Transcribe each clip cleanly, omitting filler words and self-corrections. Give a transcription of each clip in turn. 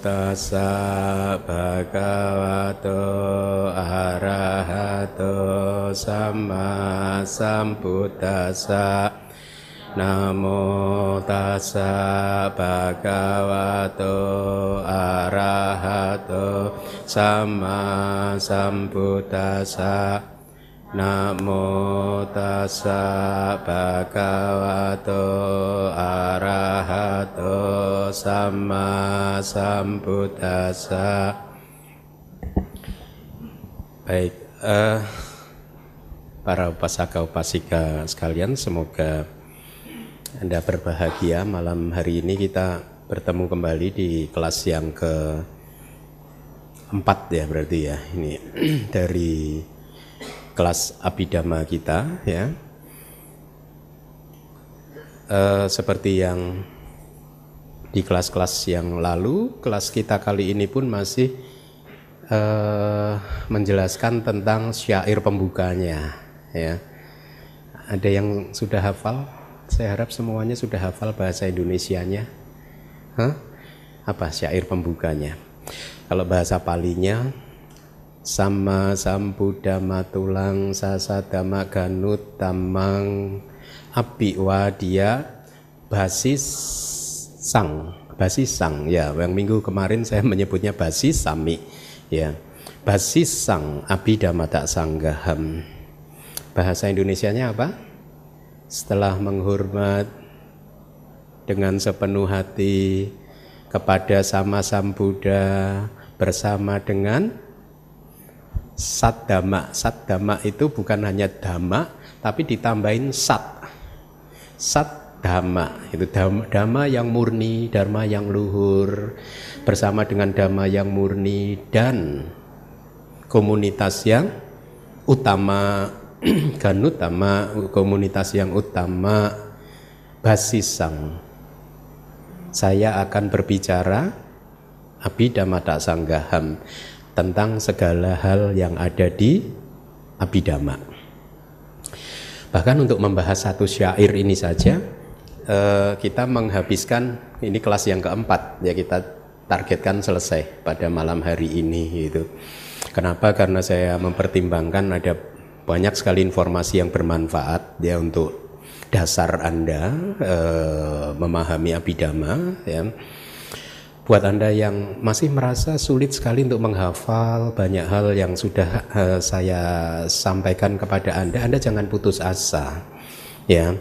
tassa bhagavato arahato samma sambuddhassa. Namo tassa bhagavato arahato samma sambuddhassa. Namo tassa bhagavato arahato samma sambuddhassa. Baik, para upasaka upasika sekalian, semoga Anda berbahagia. Malam hari ini kita bertemu kembali di kelas yang keempat ya, berarti ya, ini dari kelas Abhidhamma kita ya. Seperti yang di kelas-kelas yang lalu, kelas kita kali ini pun masih menjelaskan tentang syair pembukanya ya. Ada yang sudah hafal? Saya harap semuanya sudah hafal bahasa Indonesianya. Apa syair pembukanya? Kalau bahasa Palinya, Sama sambuddhama tulang sasadama ganut tamang abiwadia basis sang ya, yang minggu kemarin saya menyebutnya basis sami ya, basis sang abhidhamma tak sanggaham. Bahasa Indonesianya apa? Setelah menghormat dengan sepenuh hati kepada sama sambuddha bersama dengan Saddhamma. Saddhamma itu bukan hanya dhamma, tapi ditambahin sat. Saddhamma itu dhamma yang murni, dharma yang luhur, bersama dengan dhamma yang murni dan komunitas yang utama, ganutama, komunitas yang utama, basisang. Saya akan berbicara Abhidhamma tak sanggaham, tentang segala hal yang ada di Abhidhamma. Bahkan untuk membahas satu syair ini saja, kita menghabiskan, ini kelas yang keempat ya, kita targetkan selesai pada malam hari ini gitu. Kenapa? Karena saya mempertimbangkan ada banyak sekali informasi yang bermanfaat ya untuk dasar Anda memahami Abhidhamma ya. Buat Anda yang masih merasa sulit sekali untuk menghafal banyak hal yang sudah saya sampaikan kepada Anda jangan putus asa ya.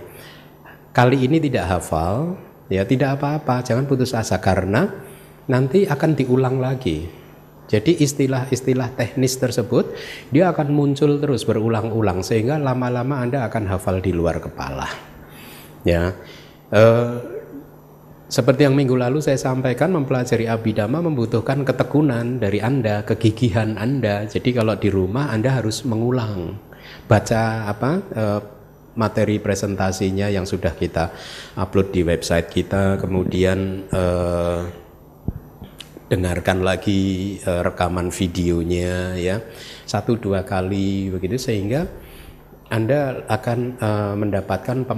Kali ini tidak hafal ya, tidak apa-apa, jangan putus asa karena nanti akan diulang lagi. Jadi istilah-istilah teknis tersebut dia akan muncul terus berulang-ulang sehingga lama-lama Anda akan hafal di luar kepala ya. Seperti yang minggu lalu saya sampaikan, mempelajari Abhidhamma membutuhkan ketekunan dari Anda, kegigihan Anda. Jadi kalau di rumah Anda harus mengulang, baca materi presentasinya yang sudah kita upload di website kita, kemudian dengarkan lagi rekaman videonya ya, 1-2 kali begitu, sehingga Anda akan mendapatkan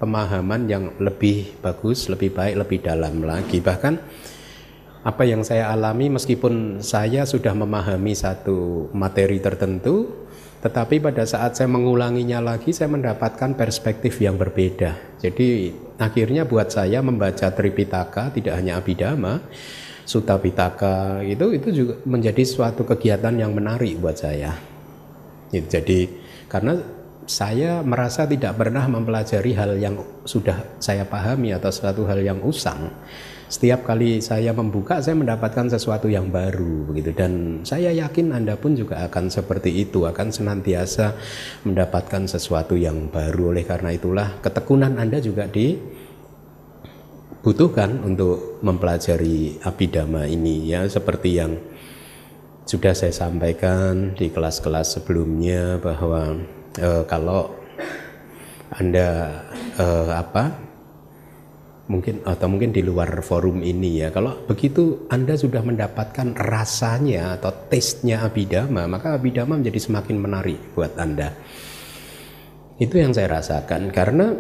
pemahaman yang lebih bagus, lebih baik, lebih dalam lagi. Bahkan apa yang saya alami, meskipun saya sudah memahami satu materi tertentu, tetapi pada saat saya mengulanginya lagi, saya mendapatkan perspektif yang berbeda. Jadi akhirnya buat saya membaca Tripitaka, tidak hanya Abhidhamma, Sutta Pitaka, itu juga menjadi suatu kegiatan yang menarik buat saya. Jadi karena saya merasa tidak pernah mempelajari hal yang sudah saya pahami atau suatu hal yang usang. Setiap kali saya membuka, saya mendapatkan sesuatu yang baru begitu, dan saya yakin Anda pun juga akan seperti itu, akan senantiasa mendapatkan sesuatu yang baru. Oleh karena itulah ketekunan Anda juga dibutuhkan untuk mempelajari Abhidhamma ini ya, seperti yang sudah saya sampaikan di kelas-kelas sebelumnya bahwa kalau Anda mungkin di luar forum ini ya, kalau begitu Anda sudah mendapatkan rasanya atau taste-nya Abhidhamma, maka Abhidhamma menjadi semakin menarik buat Anda. Itu yang saya rasakan, karena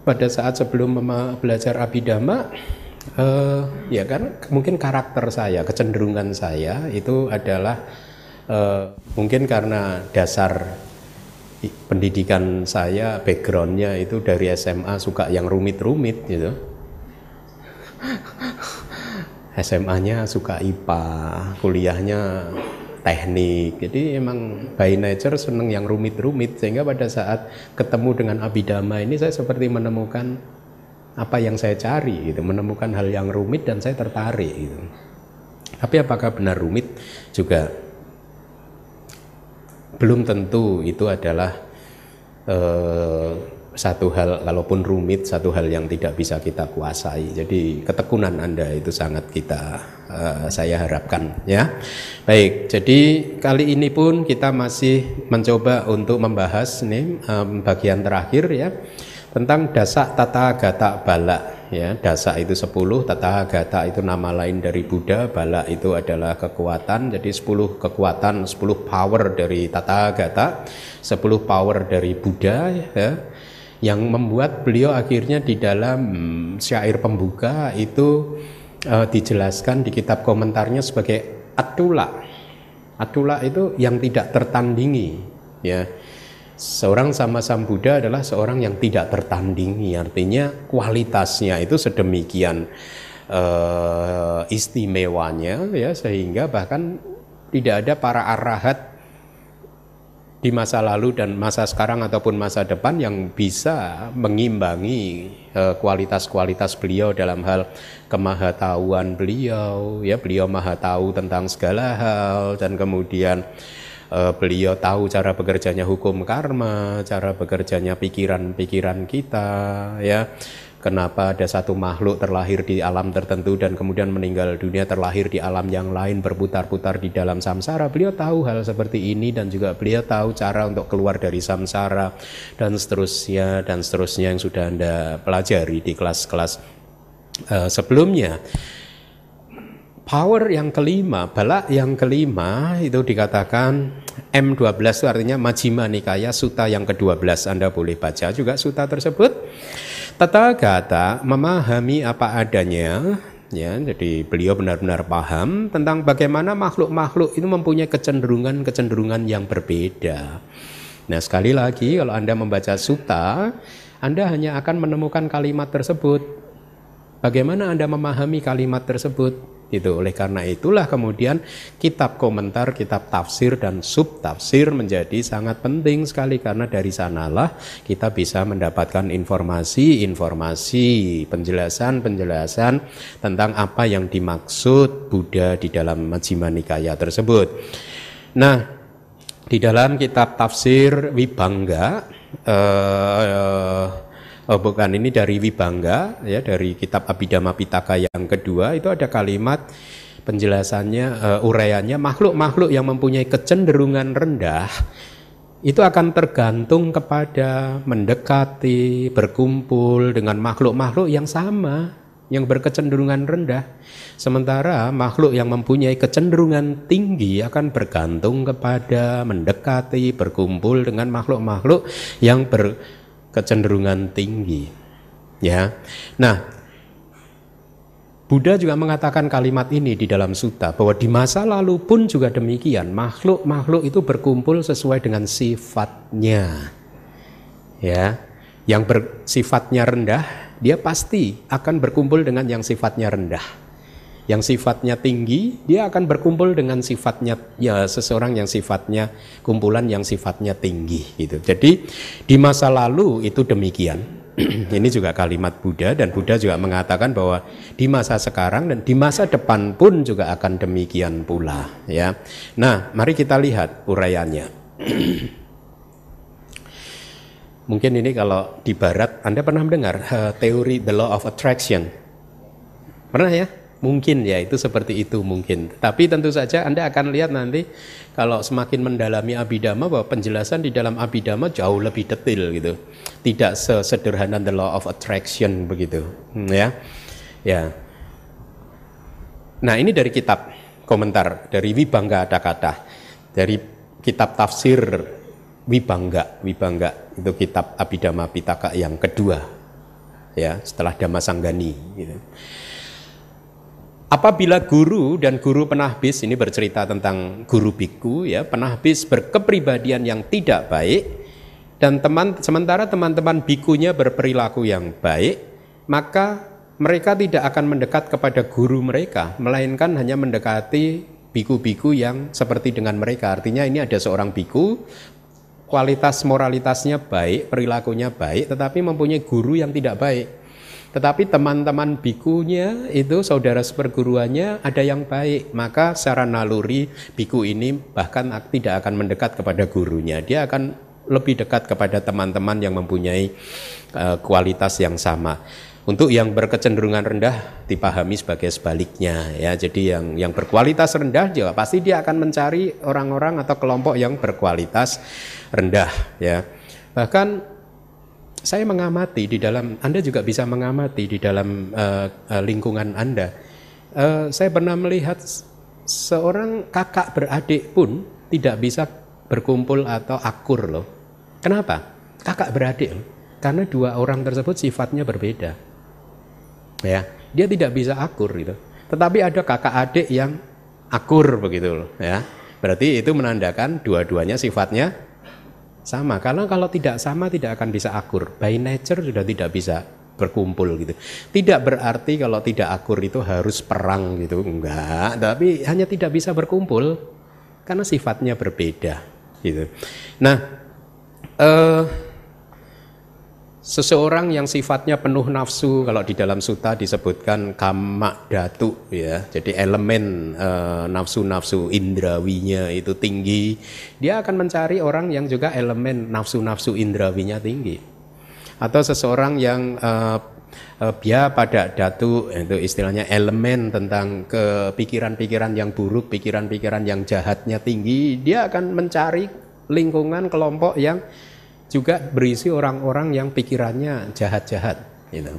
pada saat sebelum belajar Abhidhamma, Ya kan mungkin karakter saya, kecenderungan saya itu adalah mungkin karena dasar pendidikan saya, backgroundnya itu dari SMA suka yang rumit-rumit gitu. SMA-nya suka IPA, kuliahnya teknik. Jadi emang by nature seneng yang rumit-rumit, sehingga pada saat ketemu dengan Abhidhamma ini saya seperti menemukan apa yang saya cari gitu, menemukan hal yang rumit dan saya tertarik gitu. Tapi apakah benar rumit juga belum tentu itu adalah satu hal, kalaupun rumit, satu hal yang tidak bisa kita kuasai. Jadi ketekunan Anda itu sangat saya harapkan ya. Baik, jadi kali ini pun kita masih mencoba untuk membahas nih bagian terakhir ya, tentang dasa tata gata bala ya. Dasa itu 10, tata gata itu nama lain dari Buddha, bala itu adalah kekuatan. Jadi 10 kekuatan, 10 power dari tata gata, 10 power dari Buddha ya, yang membuat beliau akhirnya di dalam syair pembuka itu dijelaskan di kitab komentarnya sebagai atula. Atula itu yang tidak tertandingi ya. Seorang sama Sang Buddha adalah seorang yang tidak tertandingi, artinya kualitasnya itu sedemikian istimewanya ya, sehingga bahkan tidak ada para arahat di masa lalu dan masa sekarang ataupun masa depan yang bisa mengimbangi kualitas-kualitas beliau dalam hal kemahatauan beliau ya. Beliau maha tahu tentang segala hal, dan kemudian beliau tahu cara bekerjanya hukum karma, cara bekerjanya pikiran-pikiran kita ya. Kenapa ada satu makhluk terlahir di alam tertentu dan kemudian meninggal dunia, terlahir di alam yang lain, berputar-putar di dalam samsara. Beliau tahu hal seperti ini, dan juga beliau tahu cara untuk keluar dari samsara dan seterusnya yang sudah Anda pelajari di kelas-kelas sebelumnya. Power yang kelima, bala yang kelima itu dikatakan M12, itu artinya Majjhima Nikaya, sutta yang ke-12. Anda boleh baca juga sutta tersebut. Tathagata memahami apa adanya ya, jadi beliau benar-benar paham tentang bagaimana makhluk-makhluk itu mempunyai kecenderungan yang berbeda. Nah, sekali lagi kalau Anda membaca sutta, Anda hanya akan menemukan kalimat tersebut. Bagaimana Anda memahami kalimat tersebut? Itu oleh karena itulah kemudian kitab komentar, kitab tafsir dan subtafsir menjadi sangat penting sekali, karena dari sanalah kita bisa mendapatkan informasi-informasi, penjelasan-penjelasan tentang apa yang dimaksud Buddha di dalam Majjhima Nikaya tersebut. Nah, di dalam kitab tafsir Vibhanga, bukan, ini dari Vibhanga ya, dari kitab Abhidhamma Pitaka yang kedua, itu ada kalimat penjelasannya, uraiannya, makhluk-makhluk yang mempunyai kecenderungan rendah itu akan tergantung kepada mendekati, berkumpul dengan makhluk-makhluk yang sama, yang berkecenderungan rendah. Sementara makhluk yang mempunyai kecenderungan tinggi akan bergantung kepada mendekati, berkumpul dengan makhluk-makhluk yang kecenderungan tinggi ya. Nah, Buddha juga mengatakan kalimat ini di dalam sutta, bahwa di masa lalu pun juga demikian, makhluk-makhluk itu berkumpul sesuai dengan sifatnya ya. Yang bersifatnya rendah, dia pasti akan berkumpul dengan yang sifatnya rendah. Yang sifatnya tinggi, dia akan berkumpul dengan sifatnya ya, seseorang yang sifatnya, kumpulan yang sifatnya tinggi gitu. Jadi di masa lalu itu demikian. Ini juga kalimat Buddha, dan Buddha juga mengatakan bahwa di masa sekarang dan di masa depan pun juga akan demikian pula ya. Nah, mari kita lihat uraiannya. Mungkin ini kalau di barat Anda pernah mendengar teori the law of attraction. Pernah ya? Mungkin ya, itu seperti itu mungkin. Tapi tentu saja Anda akan lihat nanti kalau semakin mendalami Abhidhamma, bahwa penjelasan di dalam Abhidhamma jauh lebih detail gitu. Tidak sesederhana the law of attraction begitu, ya. Ya. Nah, ini dari kitab komentar dari Vibhanga Adakata, dari kitab tafsir Vibhanga itu kitab Abhidhamma Pitaka yang kedua ya, setelah Dhammasanggani gitu. apabila guru dan guru penahbis, ini bercerita tentang guru biku ya, penahbis berkepribadian yang tidak baik dan sementara teman-teman bikunya berperilaku yang baik, maka mereka tidak akan mendekat kepada guru mereka, melainkan hanya mendekati biku-biku yang seperti dengan mereka. Artinya ini ada seorang biku, kualitas moralitasnya baik, perilakunya baik, tetapi mempunyai guru yang tidak baik. Tetapi teman-teman bikunya itu, saudara seperguruannya ada yang baik, maka secara naluri biku ini bahkan tidak akan mendekat kepada gurunya. Dia akan lebih dekat kepada teman-teman yang mempunyai kualitas yang sama. Untuk yang berkecenderungan rendah dipahami sebagai sebaliknya ya. Jadi yang berkualitas rendah juga pasti dia akan mencari orang-orang atau kelompok yang berkualitas rendah ya. Bahkan saya mengamati di dalam, Anda juga bisa mengamati di dalam lingkungan Anda. Saya pernah melihat seorang kakak beradik pun tidak bisa berkumpul atau akur loh. Kenapa? Kakak beradik loh. Karena dua orang tersebut sifatnya berbeda. Ya, dia tidak bisa akur gitu. Tetapi ada kakak adik yang akur begitu loh ya. Berarti itu menandakan dua-duanya sifatnya sama. Karena kalau tidak sama tidak akan bisa akur. By nature sudah tidak bisa berkumpul gitu. Tidak berarti kalau tidak akur itu harus perang gitu. Enggak, tapi hanya tidak bisa berkumpul karena sifatnya berbeda gitu. Nah, seseorang yang sifatnya penuh nafsu, kalau di dalam sutta disebutkan kama dhatu ya, jadi elemen nafsu-nafsu indrawinya itu tinggi, dia akan mencari orang yang juga elemen nafsu-nafsu indrawinya tinggi. Atau seseorang yang biya pada dhatu, itu istilahnya elemen tentang pikiran-pikiran yang buruk, pikiran-pikiran yang jahatnya tinggi, dia akan mencari lingkungan kelompok yang juga berisi orang-orang yang pikirannya jahat-jahat gitu.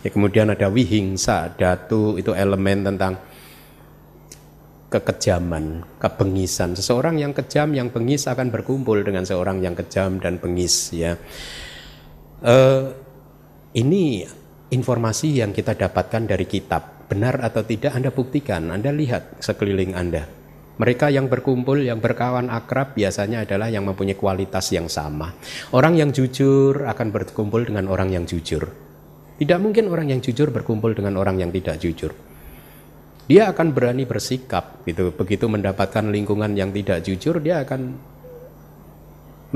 Ya, kemudian ada wihingsa dhatu, itu elemen tentang kekejaman, kebengisan. Seseorang yang kejam, yang bengis akan berkumpul dengan seorang yang kejam dan bengis ya. Ini informasi yang kita dapatkan dari kitab. Benar atau tidak Anda buktikan, Anda lihat sekeliling Anda. Mereka yang berkumpul, yang berkawan akrab biasanya adalah yang mempunyai kualitas yang sama. Orang yang jujur akan berkumpul dengan orang yang jujur. Tidak mungkin orang yang jujur berkumpul dengan orang yang tidak jujur. Dia akan berani bersikap gitu. Begitu mendapatkan lingkungan yang tidak jujur, dia akan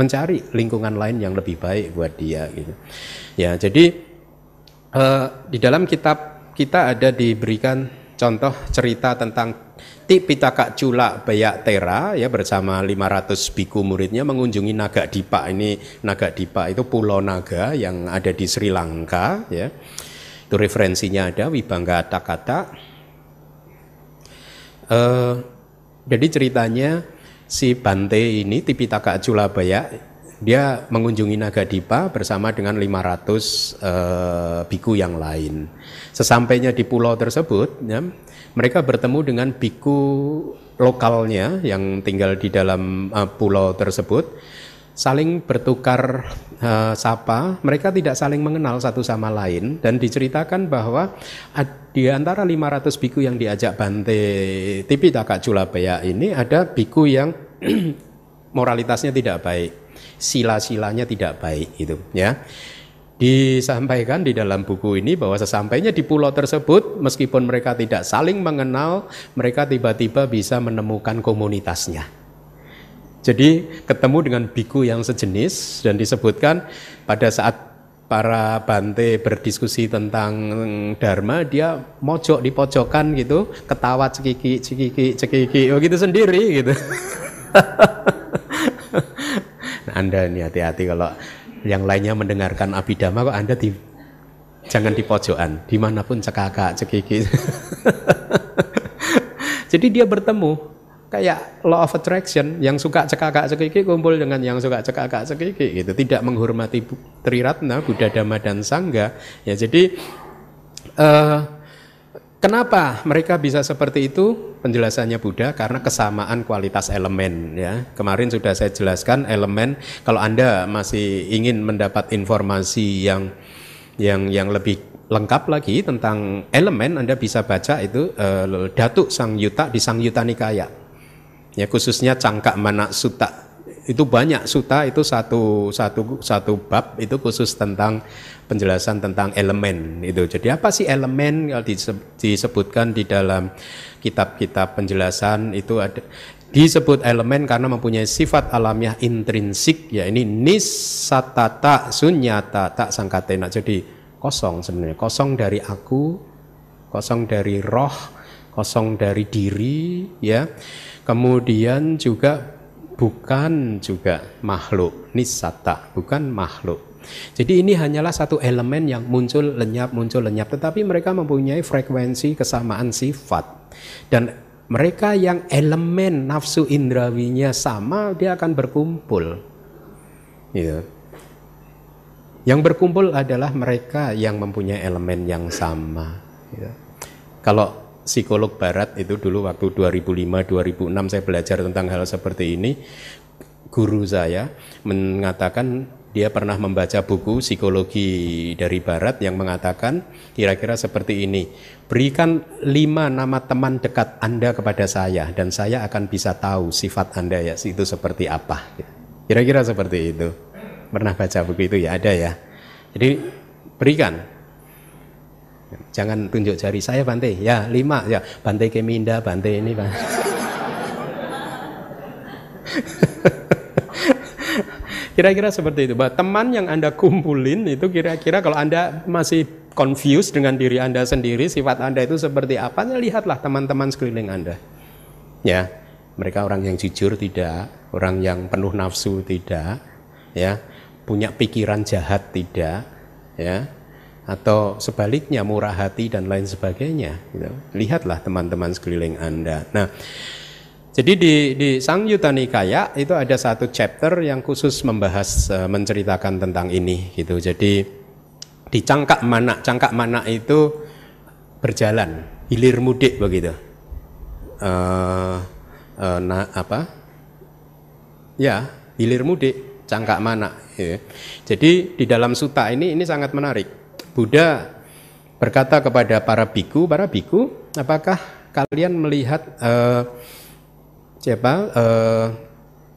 mencari lingkungan lain yang lebih baik buat dia gitu. Ya, jadi di dalam kitab kita ada diberikan contoh cerita tentang Tipitaka Cula Bayatera ya, bersama 500 biku muridnya mengunjungi Nagadipa. Ini Nagadipa itu pulau naga yang ada di Sri Lanka ya. Itu referensinya ada Wibangga Takata. Jadi ceritanya si Bante ini Tipitaka Cula Baya, dia mengunjungi Nagadipa bersama dengan 500 biku yang lain. Sesampainya di pulau tersebut ya, mereka bertemu dengan biku lokalnya yang tinggal di dalam pulau tersebut, saling bertukar sapa. Mereka tidak saling mengenal satu sama lain, dan diceritakan bahwa di antara 500 biku yang diajak Bante Tipitaka Cula Baya ini ada biku yang moralitasnya tidak baik, sila-silanya tidak baik gitu ya. Disampaikan di dalam buku ini bahwa sesampainya di pulau tersebut, meskipun mereka tidak saling mengenal, mereka tiba-tiba bisa menemukan komunitasnya. Jadi ketemu dengan biku yang sejenis, dan disebutkan pada saat para Bante berdiskusi tentang dharma, dia mojok di pojokan gitu, ketawa cekiki begitu sendiri gitu. Nah, Anda ini hati-hati kalau yang lainnya mendengarkan Abhidhamma, kok Anda jangan di pojokan, dimanapun cekakak cekiki. Jadi dia bertemu kayak law of attraction, yang suka cekakak cekiki kumpul dengan yang suka cekakak cekiki gitu, tidak menghormati Triratna, Buddha, Dhamma dan Sangha ya. Jadi kenapa mereka bisa seperti itu? Penjelasannya Buddha, karena kesamaan kualitas elemen ya. Kemarin sudah saya jelaskan elemen. Kalau Anda masih ingin mendapat informasi yang lebih lengkap lagi tentang elemen, Anda bisa baca itu Datuk Sangyutta di Sangyutta Nikaya. Ya, khususnya Cangkak Mana Sutta. Itu banyak sutta, itu satu bab itu khusus tentang penjelasan tentang elemen itu. Jadi apa sih elemen? Kalau disebutkan di dalam kitab-kitab penjelasan itu ada disebut elemen karena mempunyai sifat alamiah intrinsik, ya ini nisatata sunyata tak sangkatena. Jadi kosong sebenarnya, kosong dari aku, kosong dari roh, kosong dari diri, ya. Kemudian juga bukan juga makhluk, nisata, bukan makhluk. Jadi ini hanyalah satu elemen yang muncul lenyap, tetapi mereka mempunyai frekuensi kesamaan sifat. Dan mereka yang elemen nafsu indrawinya sama, dia akan berkumpul. Gitu. Yang berkumpul adalah mereka yang mempunyai elemen yang sama. Gitu. Kalau psikolog barat itu dulu waktu 2005-2006 saya belajar tentang hal seperti ini, guru saya mengatakan dia pernah membaca buku psikologi dari barat yang mengatakan kira-kira seperti ini, berikan 5 nama teman dekat Anda kepada saya dan saya akan bisa tahu sifat Anda ya itu seperti apa. Kira-kira seperti itu. Pernah baca buku itu ya? Ada ya. Jadi berikan. Jangan tunjuk jari, saya Bante, ya 5, ya Bante Keminda, Bante ini Bante. Kira-kira seperti itu. Teman yang Anda kumpulin itu kira-kira kalau Anda masih confused dengan diri Anda sendiri, sifat Anda itu seperti apa, lihatlah teman-teman sekeliling Anda. Ya, mereka orang yang jujur tidak, orang yang penuh nafsu tidak, ya, punya pikiran jahat tidak, ya. Atau sebaliknya murah hati dan lain sebagainya, gitu. Lihatlah teman-teman sekeliling Anda. Nah, jadi di Sangyutta Nikaya itu ada satu chapter yang khusus membahas menceritakan tentang ini, gitu. Jadi di Cangkak Mana itu berjalan, hilir mudik begitu. Ya, hilir mudik, Cangkak Mana. Ya. Jadi di dalam sutta ini sangat menarik. Buddha berkata kepada para biku, apakah kalian melihat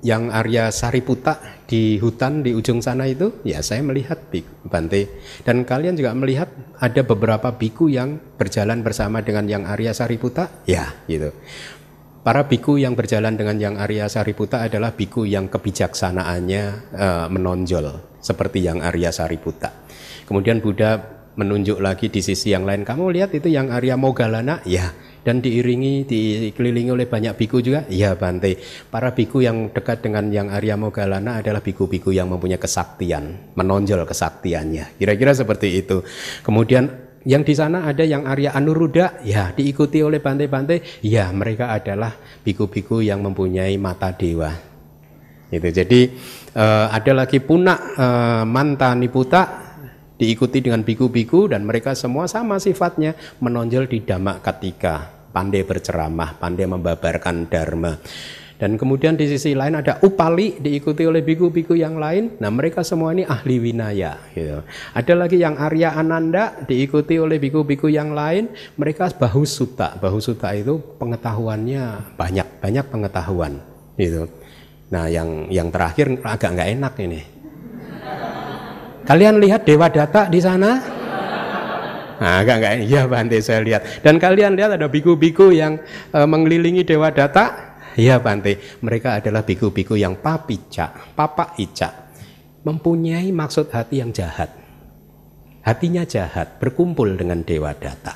yang Arya Sariputta di hutan di ujung sana itu? Ya, saya melihat Bante. Dan kalian juga melihat ada beberapa biku yang berjalan bersama dengan yang Arya Sariputta? Ya, gitu. Para biku yang berjalan dengan yang Arya Sariputta adalah biku yang kebijaksanaannya menonjol seperti yang Arya Sariputta. Kemudian Buddha menunjuk lagi di sisi yang lain, kamu lihat itu yang Arya Moggallana? Ya. Dan dikelilingi oleh banyak biku juga? Ya Bante. Para biku yang dekat dengan yang Arya Moggallana adalah biku-biku yang mempunyai kesaktian, menonjol kesaktiannya. Kira-kira seperti itu. Kemudian yang di sana ada yang Arya Anuruddha, ya diikuti oleh Bante-Bante, ya mereka adalah biku-biku yang mempunyai mata dewa. Itu. Jadi ada lagi Punak Mantaniputta diikuti dengan biku-biku dan mereka semua sama sifatnya, menonjol di Dhammakatika, pandai berceramah, pandai membabarkan dharma. Dan kemudian di sisi lain ada Upali diikuti oleh biku-biku yang lain. Nah, mereka semua ini ahli winaya, gitu. Ada lagi yang Arya Ananda diikuti oleh biku-biku yang lain, mereka Bahusutta. Bahusutta itu pengetahuannya banyak pengetahuan, gitu. Nah, yang terakhir agak nggak enak ini. Kalian lihat Dewa Data di sana? Nah, agak enggak, ya Bante saya lihat. Dan kalian lihat ada biku-biku yang mengelilingi Dewa Data? Ya Bante, mereka adalah biku-biku yang papa ica, mempunyai maksud hati yang jahat. Hatinya jahat, berkumpul dengan Dewa Data.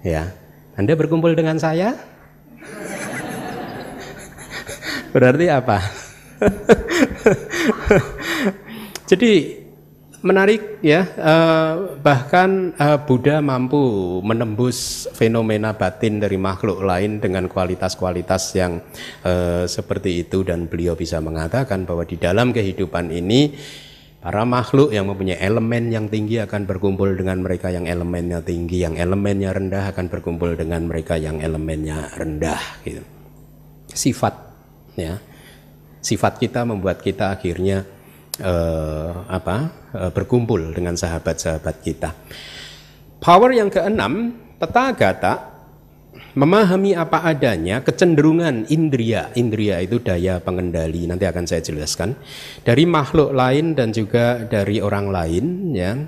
Ya, Anda berkumpul dengan saya? Berarti apa? Jadi menarik ya, bahkan Buddha mampu menembus fenomena batin dari makhluk lain dengan kualitas-kualitas yang seperti itu, dan beliau bisa mengatakan bahwa di dalam kehidupan ini para makhluk yang mempunyai elemen yang tinggi akan berkumpul dengan mereka yang elemennya tinggi, yang elemennya rendah akan berkumpul dengan mereka yang elemennya rendah, gitu. Sifat ya, sifat kita membuat kita akhirnya berkumpul dengan sahabat-sahabat kita. Power yang keenam, Tathagata memahami apa adanya, kecenderungan indria. Indria itu daya pengendali, nanti akan saya jelaskan. Dari makhluk lain dan juga dari orang lain, ya.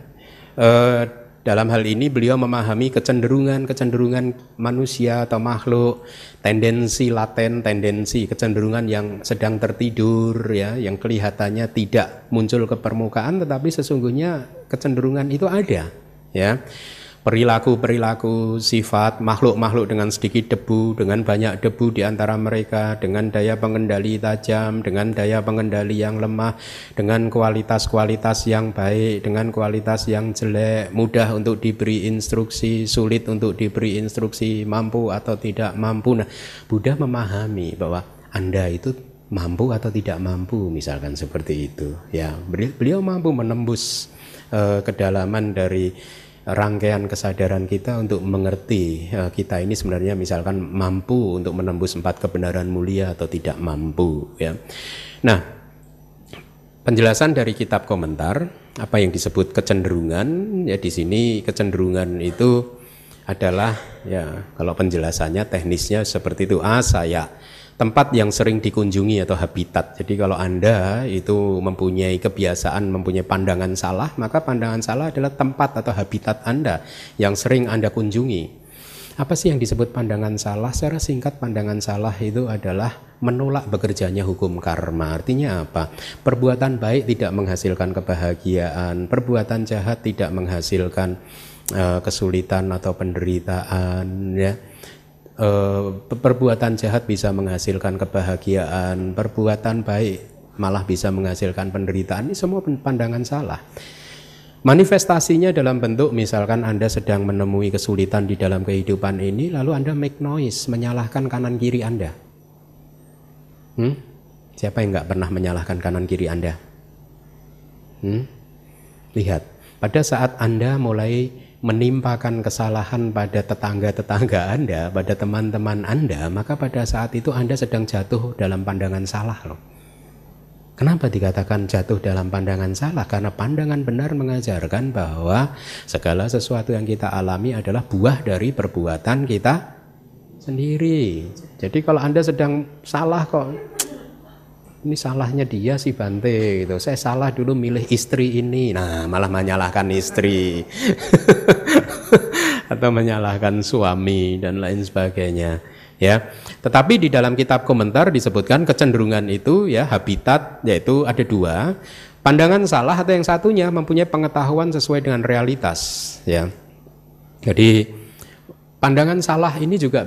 Dalam hal ini beliau memahami kecenderungan manusia atau makhluk, tendensi laten, tendensi kecenderungan yang sedang tertidur, ya, yang kelihatannya tidak muncul ke permukaan, tetapi sesungguhnya kecenderungan itu ada, ya. Perilaku-perilaku, sifat makhluk-makhluk dengan sedikit debu, dengan banyak debu di antara mereka, dengan daya pengendali tajam, dengan daya pengendali yang lemah, dengan kualitas-kualitas yang baik, dengan kualitas yang jelek, mudah untuk diberi instruksi, sulit untuk diberi instruksi, mampu atau tidak mampu. Nah, Buddha memahami bahwa Anda itu mampu atau tidak mampu, misalkan seperti itu. Ya, beliau mampu menembus kedalaman dari rangkaian kesadaran kita untuk mengerti kita ini sebenarnya misalkan mampu untuk menembus 4 kebenaran mulia atau tidak mampu, ya. Nah, penjelasan dari kitab komentar apa yang disebut kecenderungan, ya, di sini kecenderungan itu adalah, ya, kalau penjelasannya teknisnya seperti itu, saya tempat yang sering dikunjungi atau habitat. Jadi kalau Anda itu mempunyai kebiasaan, mempunyai pandangan salah, maka pandangan salah adalah tempat atau habitat Anda yang sering Anda kunjungi. Apa sih yang disebut pandangan salah? Secara singkat, pandangan salah itu adalah menolak bekerjanya hukum karma. Artinya apa? Perbuatan baik tidak menghasilkan kebahagiaan, perbuatan jahat tidak menghasilkan kesulitan atau penderitaan, ya. Perbuatan jahat bisa menghasilkan kebahagiaan, perbuatan baik malah bisa menghasilkan penderitaan. Ini semua pandangan salah. Manifestasinya dalam bentuk misalkan Anda sedang menemui kesulitan di dalam kehidupan ini, lalu Anda make noise, menyalahkan kanan kiri Anda. Siapa yang nggak pernah menyalahkan kanan kiri Anda? Lihat, pada saat Anda mulai menimpakan kesalahan pada tetangga-tetangga Anda, pada teman-teman Anda, maka pada saat itu Anda sedang jatuh dalam pandangan salah loh. Kenapa dikatakan jatuh dalam pandangan salah? Karena pandangan benar mengajarkan bahwa segala sesuatu yang kita alami adalah buah dari perbuatan kita sendiri. Jadi kalau Anda sedang salah kok, ini salahnya dia si Bante gitu. Saya salah dulu milih istri ini. Nah, malah menyalahkan istri. Atau menyalahkan suami dan lain sebagainya, ya. Tetapi di dalam kitab komentar disebutkan kecenderungan itu, ya, habitat, yaitu ada 2. Pandangan salah atau yang satunya mempunyai pengetahuan sesuai dengan realitas, ya. Jadi pandangan salah ini juga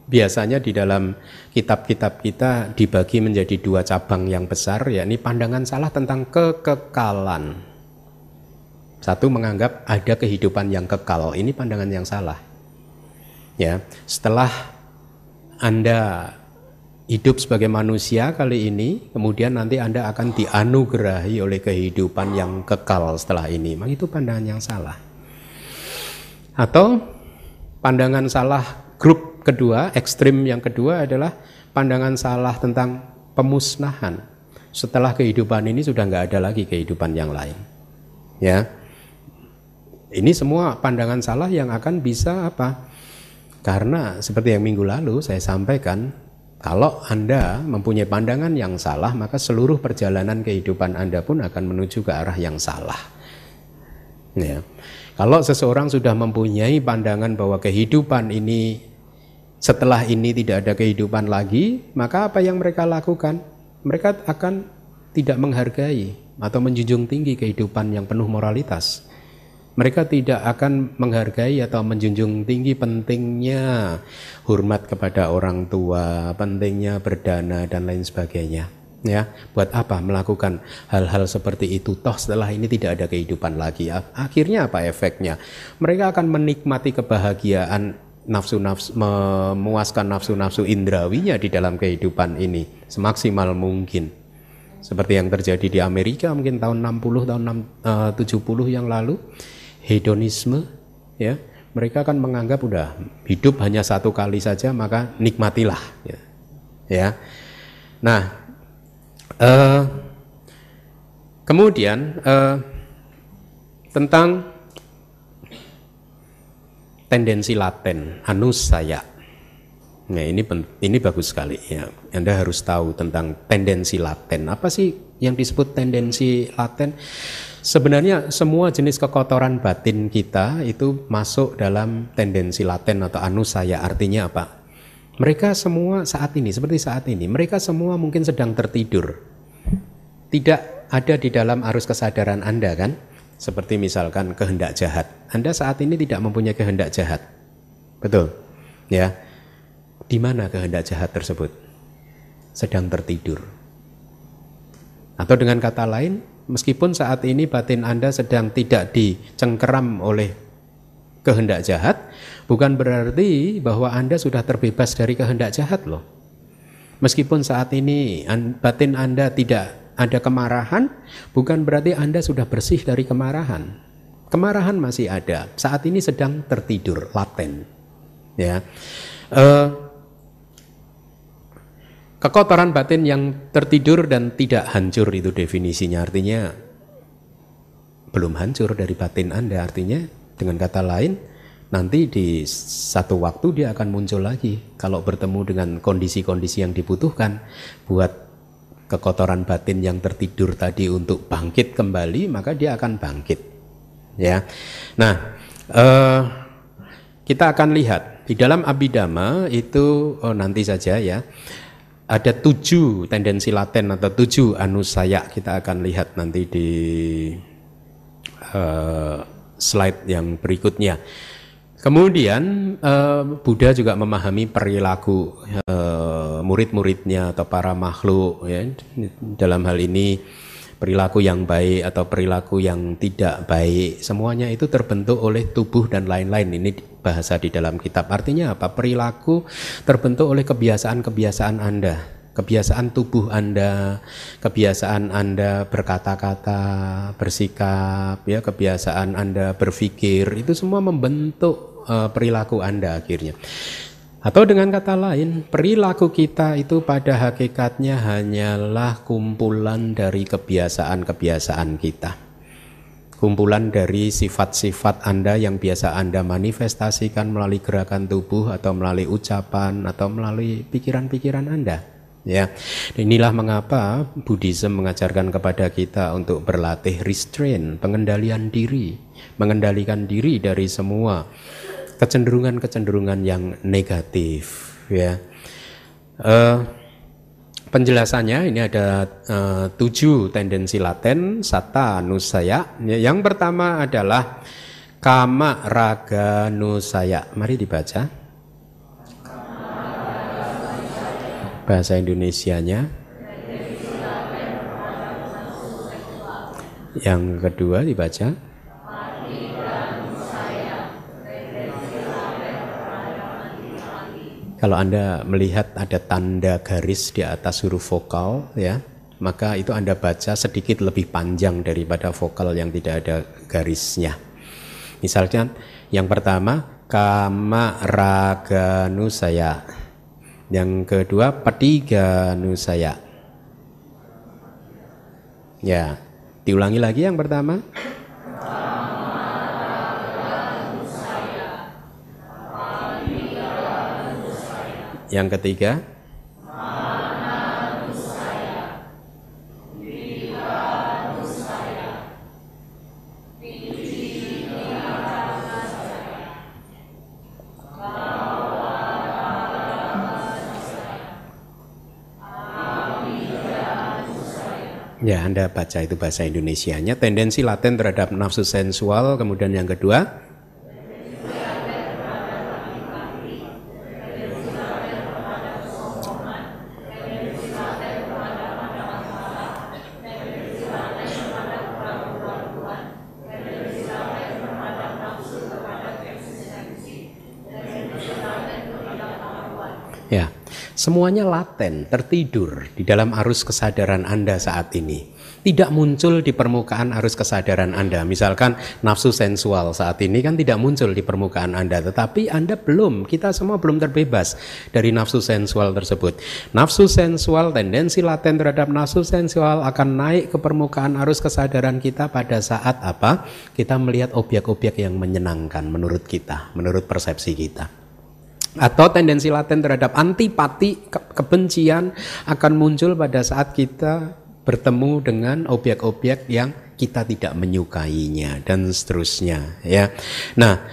biasanya di dalam kitab-kitab kita dibagi menjadi 2 cabang yang besar, yakni pandangan salah tentang kekekalan. Satu menganggap ada kehidupan yang kekal, ini pandangan yang salah. Ya, setelah Anda hidup sebagai manusia kali ini, kemudian nanti Anda akan dianugerahi oleh kehidupan yang kekal setelah ini. Memang itu pandangan yang salah. Atau pandangan salah grup kedua, ekstrim yang kedua adalah pandangan salah tentang pemusnahan. Setelah kehidupan ini sudah nggak ada lagi kehidupan yang lain. Ya, ini semua pandangan salah yang akan bisa apa? Karena seperti yang minggu lalu saya sampaikan, kalau Anda mempunyai pandangan yang salah, maka seluruh perjalanan kehidupan Anda pun akan menuju ke arah yang salah. Ya. Kalau seseorang sudah mempunyai pandangan bahwa kehidupan ini, setelah ini tidak ada kehidupan lagi, maka apa yang mereka lakukan? Mereka akan tidak menghargai atau menjunjung tinggi kehidupan yang penuh moralitas. Mereka tidak akan menghargai atau menjunjung tinggi pentingnya hormat kepada orang tua, pentingnya berdana dan lain sebagainya. Ya, buat apa melakukan hal-hal seperti itu? Toh setelah ini tidak ada kehidupan lagi. Akhirnya apa efeknya? Mereka akan menikmati kebahagiaan nafsu-nafsu, memuaskan nafsu-nafsu indrawinya di dalam kehidupan ini semaksimal mungkin. Seperti yang terjadi di Amerika mungkin tahun 60, tahun 70 yang lalu. Hedonisme, ya, mereka akan menganggap udah hidup hanya satu kali saja, maka nikmatilah, ya. Nah, kemudian tentang tendensi laten, anusaya. Nah, ini bagus sekali ya. Anda harus tahu tentang tendensi laten. Apa sih yang disebut tendensi laten? Sebenarnya semua jenis kekotoran batin kita itu masuk dalam tendensi laten atau anusaya. Artinya apa? Mereka semua saat ini, seperti saat ini, mereka semua mungkin sedang tertidur. Tidak ada di dalam arus kesadaran Anda kan? Seperti misalkan kehendak jahat. Anda saat ini tidak mempunyai kehendak jahat. Betul? Ya. Di mana kehendak jahat tersebut? Sedang tertidur. Atau dengan kata lain, meskipun saat ini batin Anda sedang tidak dicengkeram oleh kehendak jahat, bukan berarti bahwa Anda sudah terbebas dari kehendak jahat loh. Meskipun saat ini batin Anda tidak ada kemarahan, bukan berarti Anda sudah bersih dari kemarahan. Kemarahan masih ada. Saat ini sedang tertidur, laten. Ya. Kekotoran batin yang tertidur dan tidak hancur itu definisinya, artinya belum hancur dari batin Anda. Artinya dengan kata lain, nanti di satu waktu dia akan muncul lagi. Kalau bertemu dengan kondisi-kondisi yang dibutuhkan buat kekotoran batin yang tertidur tadi untuk bangkit kembali, maka dia akan bangkit. Ya. Nah, kita akan lihat di dalam Abhidhamma itu nanti saja ya. Ada 7 tendensi laten atau 7 anusaya. Kita akan lihat nanti di slide yang berikutnya. Kemudian Buddha juga memahami perilaku murid-muridnya atau para makhluk ya. Dalam hal ini perilaku yang baik atau perilaku yang tidak baik, semuanya itu terbentuk oleh tubuh dan lain-lain. Ini bahasa di dalam kitab. Artinya apa? Perilaku terbentuk oleh kebiasaan-kebiasaan Anda, kebiasaan tubuh Anda, kebiasaan Anda berkata-kata, bersikap, ya, kebiasaan Anda berpikir, itu semua membentuk perilaku Anda akhirnya. Atau dengan kata lain, perilaku kita itu pada hakikatnya hanyalah kumpulan dari kebiasaan-kebiasaan kita. Kumpulan dari sifat-sifat Anda yang biasa Anda manifestasikan melalui gerakan tubuh atau melalui ucapan atau melalui pikiran-pikiran Anda. Ya, inilah mengapa Buddhism mengajarkan kepada kita untuk berlatih restraint, pengendalian diri, mengendalikan diri dari semua kecenderungan-kecenderungan yang negatif. Ya, penjelasannya ini ada 7 tendensi laten, satta nusaya. Yang pertama adalah kama raga nusaya. Mari dibaca. Bahasa Indonesianya. Yang kedua dibaca. Kalau Anda melihat ada tanda garis di atas huruf vokal, ya, maka itu Anda baca sedikit lebih panjang daripada vokal yang tidak ada garisnya. Misalnya yang pertama kama raga nusaya, yang kedua patiga nusaya. Ya, diulangi lagi yang pertama. Yang ketiga, ya, Anda baca itu bahasa Indonesianya. Tendensi laten terhadap nafsu sensual. Kemudian yang kedua, Ya, semuanya laten, tertidur di dalam arus kesadaran Anda saat ini. Tidak muncul di permukaan arus kesadaran Anda. Misalkan nafsu sensual saat ini kan tidak muncul di permukaan Anda, tetapi Anda belum, kita semua belum terbebas dari nafsu sensual tersebut. Nafsu sensual, tendensi laten terhadap nafsu sensual akan naik ke permukaan arus kesadaran kita pada saat apa? Kita melihat objek-objek yang menyenangkan menurut kita, menurut persepsi kita. Atau tendensi laten terhadap antipati, kebencian akan muncul pada saat kita bertemu dengan objek-objek yang kita tidak menyukainya dan seterusnya ya. Nah,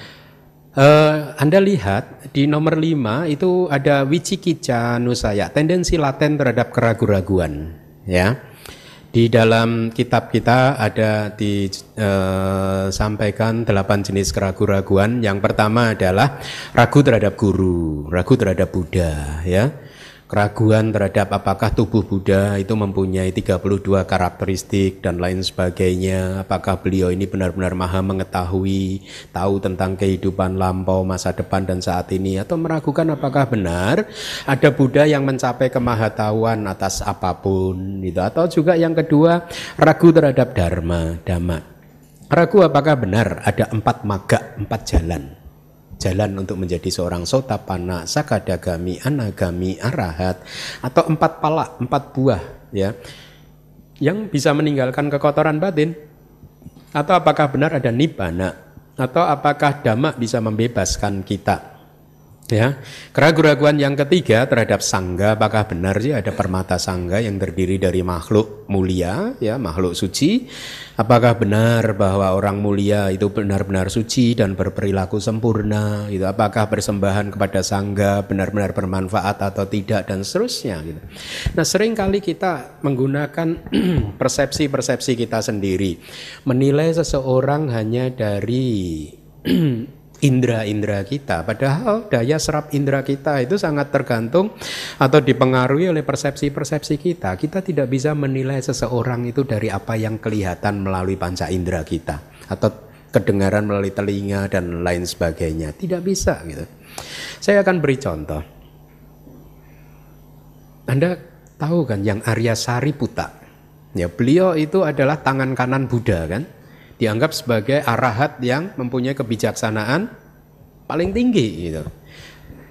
Anda lihat di nomor 5 itu ada wicikica nusaya, tendensi laten terhadap keraguan-raguan ya. Di dalam kitab kita ada disampaikan 8 jenis keraguan-raguan. Yang pertama adalah ragu terhadap guru, ragu terhadap Buddha ya. Keraguan terhadap apakah tubuh Buddha itu mempunyai 32 karakteristik dan lain sebagainya. Apakah beliau ini benar-benar maha mengetahui, tahu tentang kehidupan lampau, masa depan dan saat ini. Atau meragukan apakah benar ada Buddha yang mencapai kemahatauan atas apapun gitu. Atau juga yang kedua, ragu terhadap dharma, dhamma. Ragu apakah benar ada 4 magga, 4 jalan. Jalan untuk menjadi seorang sotapanna, sakadagami, anagami, arahat, atau 4 pala, 4 buah ya, yang bisa meninggalkan kekotoran batin. Atau apakah benar ada nibbana, atau apakah dhamma bisa membebaskan kita ya. Keraguan-raguan yang ketiga terhadap sangga, apakah benar sih ada permata sangga yang terdiri dari makhluk mulia ya, makhluk suci. Apakah benar bahwa orang mulia itu benar-benar suci dan berperilaku sempurna gitu. Apakah persembahan kepada sangga benar-benar bermanfaat atau tidak dan seterusnya gitu. Nah, seringkali kita menggunakan persepsi-persepsi kita sendiri, menilai seseorang hanya dari indera-indera kita, padahal daya serap indera kita itu sangat tergantung atau dipengaruhi oleh persepsi-persepsi kita. Kita tidak bisa menilai seseorang itu dari apa yang kelihatan melalui panca indera kita atau kedengaran melalui telinga dan lain sebagainya. Tidak bisa gitu. Saya akan beri contoh. Anda tahu kan yang Arya Sariputta? Ya, beliau itu adalah tangan kanan Buddha kan? Dianggap sebagai arahat yang mempunyai kebijaksanaan paling tinggi gitu.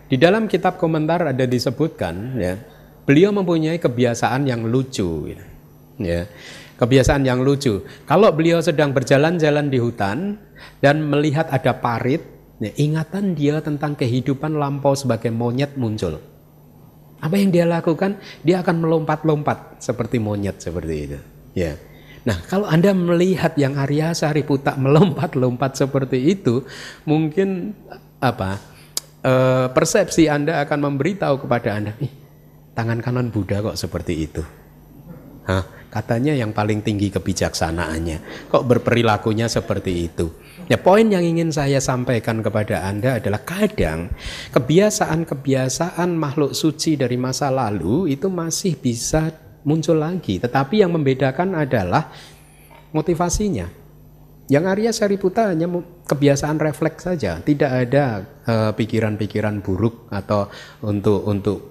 Di dalam kitab komentar ada disebutkan ya, beliau mempunyai kebiasaan yang lucu gitu. Ya. Kebiasaan yang lucu. Kalau beliau sedang berjalan-jalan di hutan dan melihat ada parit, ya, ingatan dia tentang kehidupan lampau sebagai monyet muncul. Apa yang dia lakukan? Dia akan melompat-lompat seperti monyet seperti itu. Ya. Nah, kalau Anda melihat yang Arya Sariputta melompat-lompat seperti itu, mungkin persepsi Anda akan memberitahu kepada Anda, tangan kanan Buddha kok seperti itu. Katanya yang paling tinggi kebijaksanaannya, kok berperilakunya seperti itu. Ya, poin yang ingin saya sampaikan kepada Anda adalah kadang kebiasaan-kebiasaan makhluk suci dari masa lalu itu masih bisa muncul lagi, tetapi yang membedakan adalah motivasinya. Yang Arya Sariputta hanya kebiasaan refleks saja, tidak ada pikiran-pikiran buruk atau untuk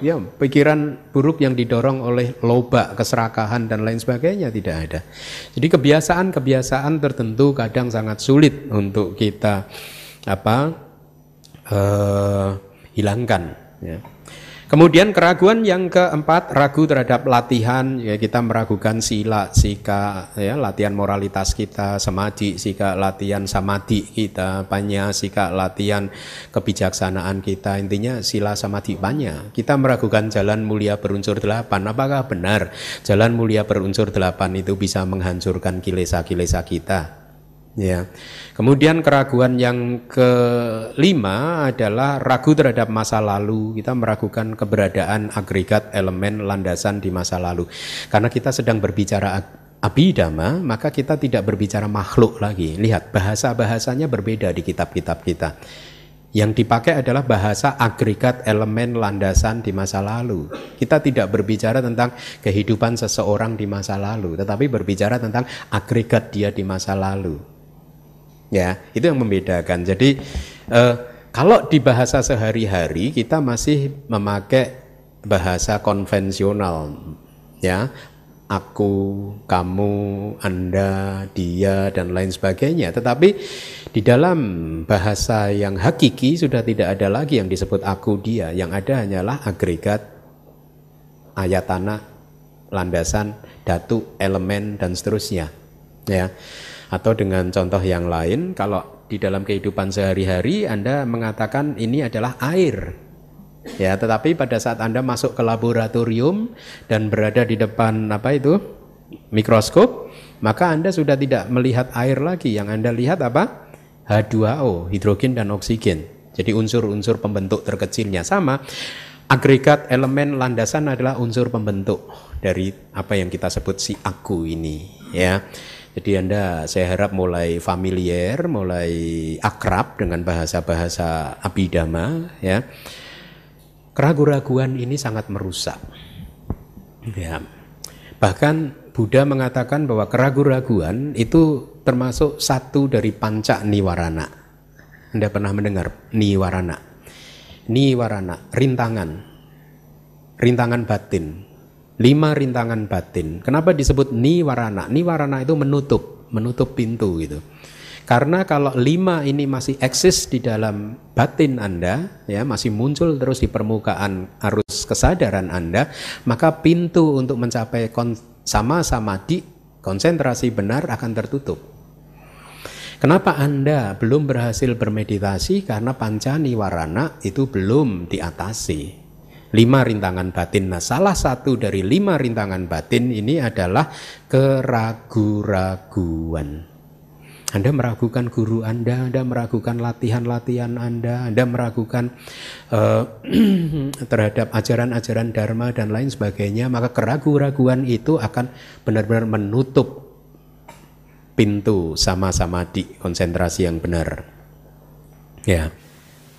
ya pikiran buruk yang didorong oleh loba, keserakahan dan lain sebagainya, tidak ada. Jadi kebiasaan-kebiasaan tertentu kadang sangat sulit untuk kita hilangkan ya. Kemudian keraguan yang keempat, ragu terhadap latihan ya, kita meragukan sila, sika ya, latihan moralitas kita, samadhi, sika latihan samadhi kita, panya, sika latihan kebijaksanaan kita, intinya sila samadhi panya. Kita meragukan jalan mulia berunsur 8, apakah benar jalan mulia berunsur 8 itu bisa menghancurkan kilesa-kilesa kita? Ya. Kemudian keraguan yang kelima adalah ragu terhadap masa lalu. Kita meragukan keberadaan agregat elemen landasan di masa lalu. Karena kita sedang berbicara abhidhamma, maka kita tidak berbicara makhluk lagi. Lihat, bahasa-bahasanya berbeda di kitab-kitab kita. Yang dipakai adalah bahasa agregat elemen landasan di masa lalu. Kita tidak berbicara tentang kehidupan seseorang di masa lalu, tetapi berbicara tentang agregat dia di masa lalu. Ya, itu yang membedakan. Jadi Kalau di bahasa sehari-hari kita masih memakai bahasa konvensional, ya, aku, kamu, Anda, dia, dan lain sebagainya. Tetapi di dalam bahasa yang hakiki sudah tidak ada lagi yang disebut aku, dia. Yang ada hanyalah agregat, ayatana, landasan, datu, elemen, dan seterusnya, ya. Atau dengan contoh yang lain, kalau di dalam kehidupan sehari-hari Anda mengatakan ini adalah air, ya, tetapi pada saat Anda masuk ke laboratorium dan berada di depan mikroskop, maka Anda sudah tidak melihat air lagi. Yang Anda lihat apa? H2O, hidrogen dan oksigen. Jadi unsur-unsur pembentuk terkecilnya sama. Agregat, elemen, landasan adalah unsur pembentuk dari apa yang kita sebut si aku ini, ya. Jadi saya harap mulai familiar, mulai akrab dengan bahasa-bahasa Abhidhamma, ya. Keraguan-raguan ini sangat merusak, ya. Bahkan Buddha mengatakan bahwa keraguan-raguan itu termasuk satu dari panca niwarana. Anda pernah mendengar niwarana? Niwarana, rintangan batin. 5 rintangan batin. Kenapa disebut niwarana? Niwarana itu menutup pintu gitu. Karena kalau 5 ini masih eksis di dalam batin Anda, ya, masih muncul terus di permukaan arus kesadaran Anda, maka pintu untuk mencapai sama-samadhi, konsentrasi benar, akan tertutup. Kenapa Anda belum berhasil bermeditasi? Karena panca niwarana itu belum diatasi. 5 rintangan batin. Nah, salah satu dari 5 rintangan batin ini adalah keraguan-raguan. Anda meragukan guru Anda meragukan latihan-latihan Anda meragukan terhadap ajaran-ajaran Dharma dan lain sebagainya, maka keraguan-raguan itu akan benar-benar menutup pintu sama-samadhi, konsentrasi yang benar. Ya.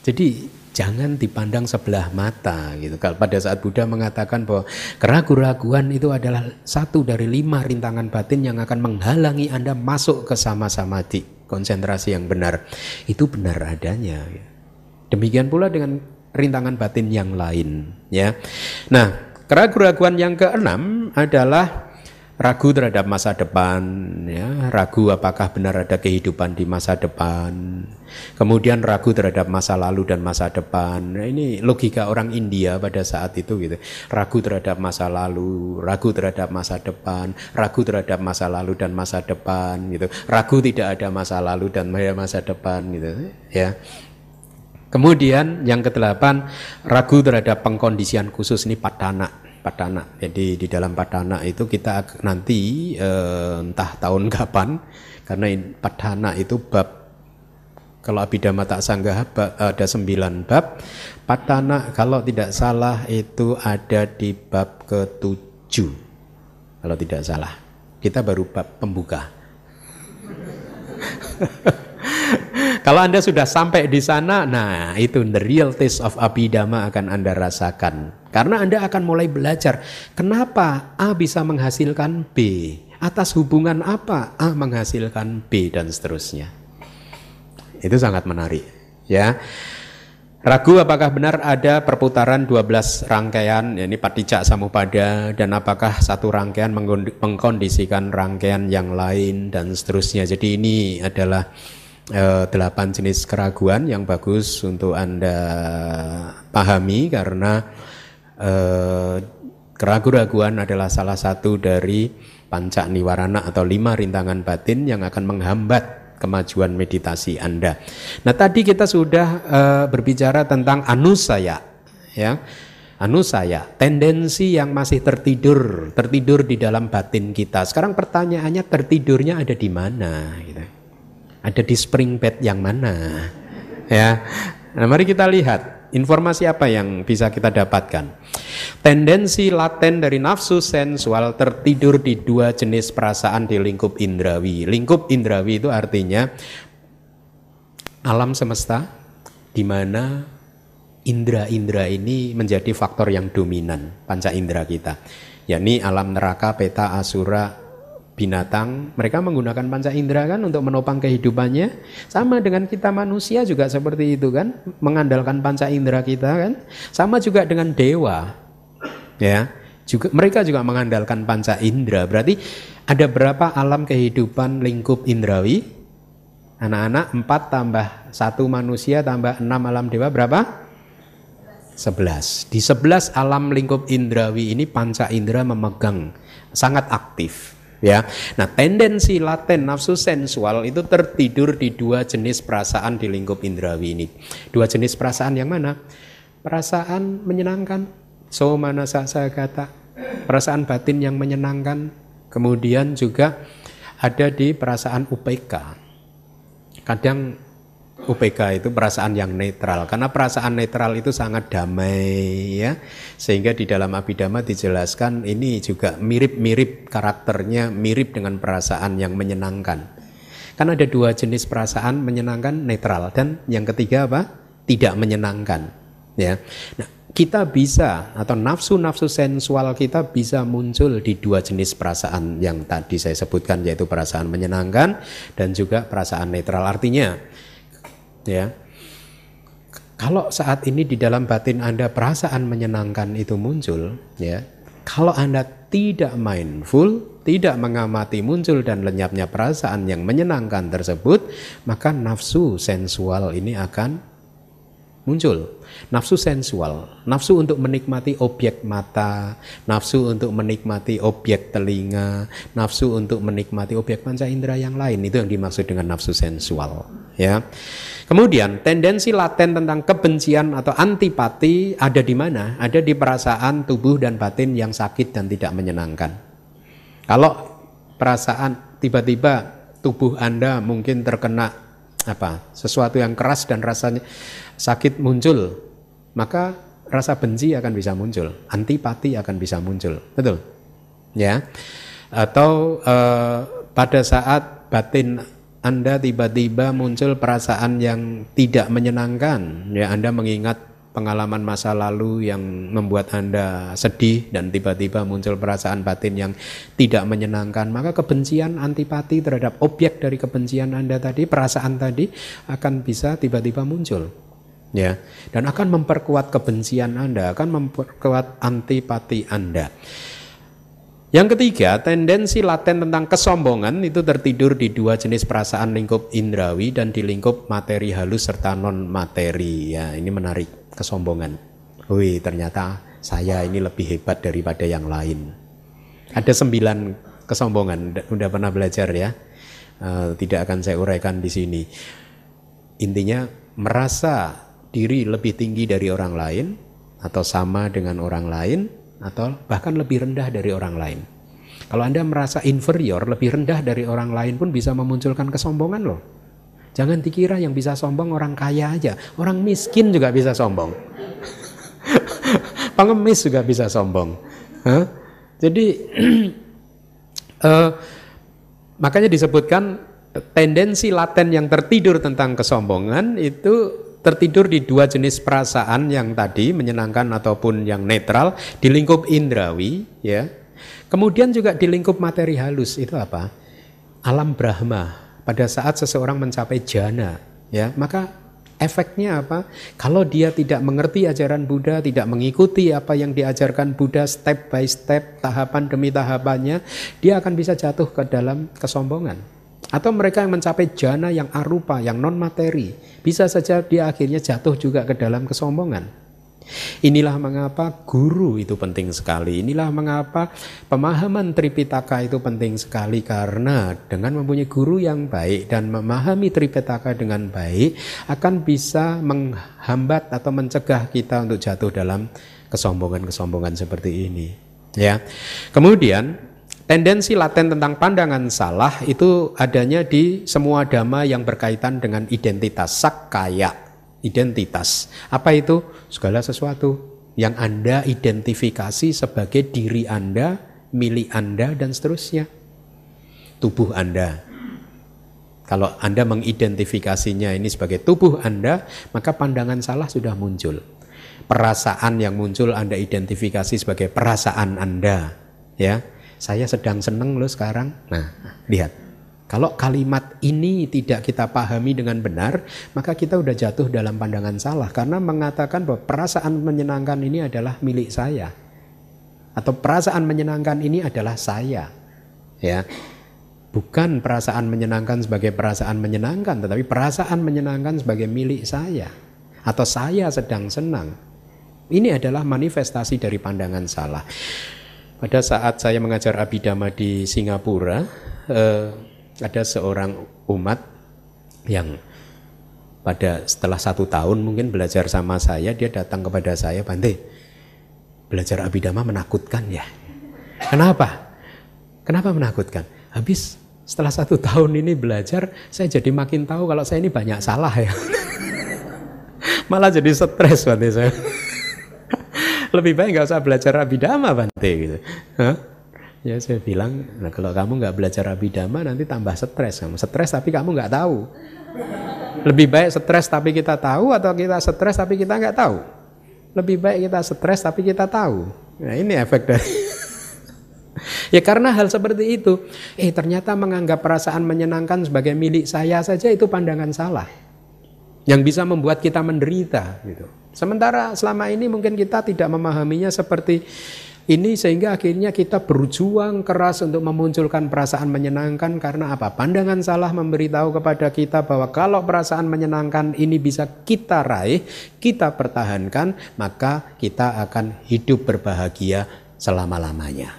Jadi jangan dipandang sebelah mata gitu. Kalau pada saat Buddha mengatakan bahwa keraguan-raguan itu adalah satu dari 5 rintangan batin yang akan menghalangi Anda masuk ke sama-samadhi, konsentrasi yang benar, itu benar adanya. Demikian pula dengan rintangan batin yang lain, ya. Nah, keraguan-raguan yang keenam adalah ragu terhadap masa depan, ya, ragu apakah benar ada kehidupan di masa depan. Kemudian ragu terhadap masa lalu dan masa depan. Nah, ini logika orang India pada saat itu gitu. Ragu terhadap masa lalu, ragu terhadap masa depan, ragu terhadap masa lalu dan masa depan gitu. Ragu tidak ada masa lalu dan masa depan gitu, ya. Kemudian yang ke-8, ragu terhadap pengkondisian khusus, ini padana. Jadi di dalam padana itu kita nanti entah tahun kapan, karena padana itu bab, kalau Abhidhamma Tak Sanggaha ada 9 bab. Padana kalau tidak salah itu ada di bab ke-7, kalau tidak salah. Kita baru bab pembuka. Kalau Anda sudah sampai di sana, nah itu the real taste of Abhidhamma akan Anda rasakan. Karena Anda akan mulai belajar kenapa A bisa menghasilkan B, atas hubungan apa A menghasilkan B, dan seterusnya. Itu sangat menarik, ya. Ragu apakah benar ada perputaran 12 rangkaian, ini Paticca Samuppada, dan apakah satu rangkaian mengkondisikan rangkaian yang lain, dan seterusnya. Jadi ini adalah 8 jenis keraguan yang bagus untuk Anda pahami, karena keraguan-raguan adalah salah satu dari panca niwarana atau 5 rintangan batin yang akan menghambat kemajuan meditasi Anda. Nah, tadi kita sudah berbicara tentang anusaya, ya. Anusaya, tendensi yang masih tertidur di dalam batin kita. Sekarang pertanyaannya, tertidurnya ada di mana gitu. Ada di spring bed yang mana, ya. Nah, mari kita lihat informasi apa yang bisa kita dapatkan. Tendensi laten dari nafsu sensual tertidur di 2 jenis perasaan di lingkup indrawi. Lingkup indrawi itu artinya alam semesta, di mana indra-indra ini menjadi faktor yang dominan panca indera kita, yakni alam neraka, peta, asura, binatang, mereka menggunakan panca indera kan untuk menopang kehidupannya. Sama dengan kita manusia juga seperti itu kan, mengandalkan panca indera kita kan. Sama juga dengan dewa, ya. Juga mereka juga mengandalkan panca indera. Berarti ada berapa alam kehidupan lingkup indrawi? Anak-anak 4 tambah 1 manusia tambah 6 alam dewa berapa? 11. Di 11 alam lingkup indrawi ini panca indera memegang sangat aktif. Ya, nah tendensi laten nafsu sensual itu tertidur di 2 jenis perasaan di lingkup indrawi ini. 2 jenis perasaan yang mana? Perasaan menyenangkan, somanasa sagata, perasaan batin yang menyenangkan. Kemudian juga ada di perasaan UPK. Kadang UPK itu perasaan yang netral, karena perasaan netral itu sangat damai ya, sehingga di dalam Abhidhamma dijelaskan ini juga mirip-mirip karakternya, mirip dengan perasaan yang menyenangkan. Kan ada 2 jenis perasaan, menyenangkan, netral, dan yang ketiga apa? Tidak menyenangkan ya. Nah, kita bisa atau nafsu-nafsu sensual kita bisa muncul di 2 jenis perasaan yang tadi saya sebutkan, yaitu perasaan menyenangkan dan juga perasaan netral. Artinya ya, kalau saat ini di dalam batin Anda perasaan menyenangkan itu muncul, ya, kalau Anda tidak mindful, tidak mengamati muncul dan lenyapnya perasaan yang menyenangkan tersebut, maka nafsu sensual ini akan muncul. Nafsu sensual, nafsu untuk menikmati objek mata, nafsu untuk menikmati objek telinga, nafsu untuk menikmati objek panca indera yang lain, itu yang dimaksud dengan nafsu sensual ya. Kemudian tendensi laten tentang kebencian atau antipati ada di mana? Ada di perasaan tubuh dan batin yang sakit dan tidak menyenangkan. Kalau perasaan tiba-tiba tubuh Anda mungkin terkena sesuatu yang keras dan rasanya sakit muncul, maka rasa benci akan bisa muncul, antipati akan bisa muncul, betul? Ya. Atau pada saat batin Anda tiba-tiba muncul perasaan yang tidak menyenangkan, ya, Anda mengingat pengalaman masa lalu yang membuat Anda sedih dan tiba-tiba muncul perasaan batin yang tidak menyenangkan, maka kebencian, antipati terhadap objek dari kebencian Anda tadi, perasaan tadi akan bisa tiba-tiba muncul. Ya, dan akan memperkuat kebencian Anda, akan memperkuat antipati Anda. Yang ketiga, tendensi laten tentang kesombongan itu tertidur di 2 jenis perasaan lingkup indrawi dan di lingkup materi halus serta non materi. Ya, ini menarik, kesombongan. Wih, ternyata saya ini lebih hebat daripada yang lain. Ada 9 kesombongan, udah pernah belajar ya. Tidak akan saya uraikan di sini. Intinya merasa diri lebih tinggi dari orang lain, atau sama dengan orang lain, atau bahkan lebih rendah dari orang lain. Kalau Anda merasa inferior, lebih rendah dari orang lain pun bisa memunculkan kesombongan loh. Jangan dikira yang bisa sombong orang kaya aja, orang miskin juga bisa sombong. Pengemis juga bisa sombong. Jadi makanya disebutkan tendensi laten yang tertidur tentang kesombongan itu tertidur di 2 jenis perasaan yang tadi, menyenangkan ataupun yang netral, di lingkup indrawi ya. Kemudian juga di lingkup materi halus, itu apa? Alam Brahma. Pada saat seseorang mencapai jana ya, maka efeknya apa? Kalau dia tidak mengerti ajaran Buddha, tidak mengikuti apa yang diajarkan Buddha step by step, tahapan demi tahapannya, dia akan bisa jatuh ke dalam kesombongan. Atau mereka yang mencapai jana yang arupa, yang non materi, bisa saja dia akhirnya jatuh juga ke dalam kesombongan. Inilah mengapa guru itu penting sekali. Inilah mengapa pemahaman Tripitaka itu penting sekali, karena dengan mempunyai guru yang baik dan memahami Tripitaka dengan baik akan bisa menghambat atau mencegah kita untuk jatuh dalam kesombongan-kesombongan seperti ini. Ya. Kemudian tendensi laten tentang pandangan salah itu adanya di semua dhamma yang berkaitan dengan identitas, sakkaya. Identitas, apa itu? Segala sesuatu yang Anda identifikasi sebagai diri Anda, milik Anda, dan seterusnya. Tubuh Anda, kalau Anda mengidentifikasinya ini sebagai tubuh Anda, maka pandangan salah sudah muncul. Perasaan yang muncul Anda identifikasi sebagai perasaan Anda, ya. Saya sedang seneng loh sekarang. Nah, lihat. Kalau kalimat ini tidak kita pahami dengan benar, maka kita udah jatuh dalam pandangan salah. Karena mengatakan bahwa perasaan menyenangkan ini adalah milik saya. Atau perasaan menyenangkan ini adalah saya. Ya, bukan perasaan menyenangkan sebagai perasaan menyenangkan, tetapi perasaan menyenangkan sebagai milik saya. Atau saya sedang senang. Ini adalah manifestasi dari pandangan salah. Pada saat saya mengajar Abhidhamma di Singapura, ada seorang umat yang setelah 1 tahun mungkin belajar sama saya, dia datang kepada saya, Bante, belajar Abhidhamma menakutkan ya. Kenapa? Kenapa menakutkan? Habis setelah 1 tahun ini belajar, saya jadi makin tahu kalau saya ini banyak salah ya. Malah jadi stres Bante saya. Lebih baik gak usah belajar Abhidhamma Bante gitu. Hah? Ya saya bilang, nah kalau kamu nggak belajar Abhidhamma nanti tambah stres. Kamu stres tapi kamu nggak tahu. Lebih baik stres tapi kita tahu atau kita stres tapi kita nggak tahu? Lebih baik kita stres tapi kita tahu. Nah ini efek dari ya karena hal seperti itu. Ternyata menganggap perasaan menyenangkan sebagai milik saya saja itu pandangan salah. Yang bisa membuat kita menderita gitu. Sementara selama ini mungkin kita tidak memahaminya seperti ini sehingga akhirnya kita berjuang keras untuk memunculkan perasaan menyenangkan karena apa? Pandangan salah memberitahu kepada kita bahwa kalau perasaan menyenangkan ini bisa kita raih, kita pertahankan, maka kita akan hidup berbahagia selama-lamanya.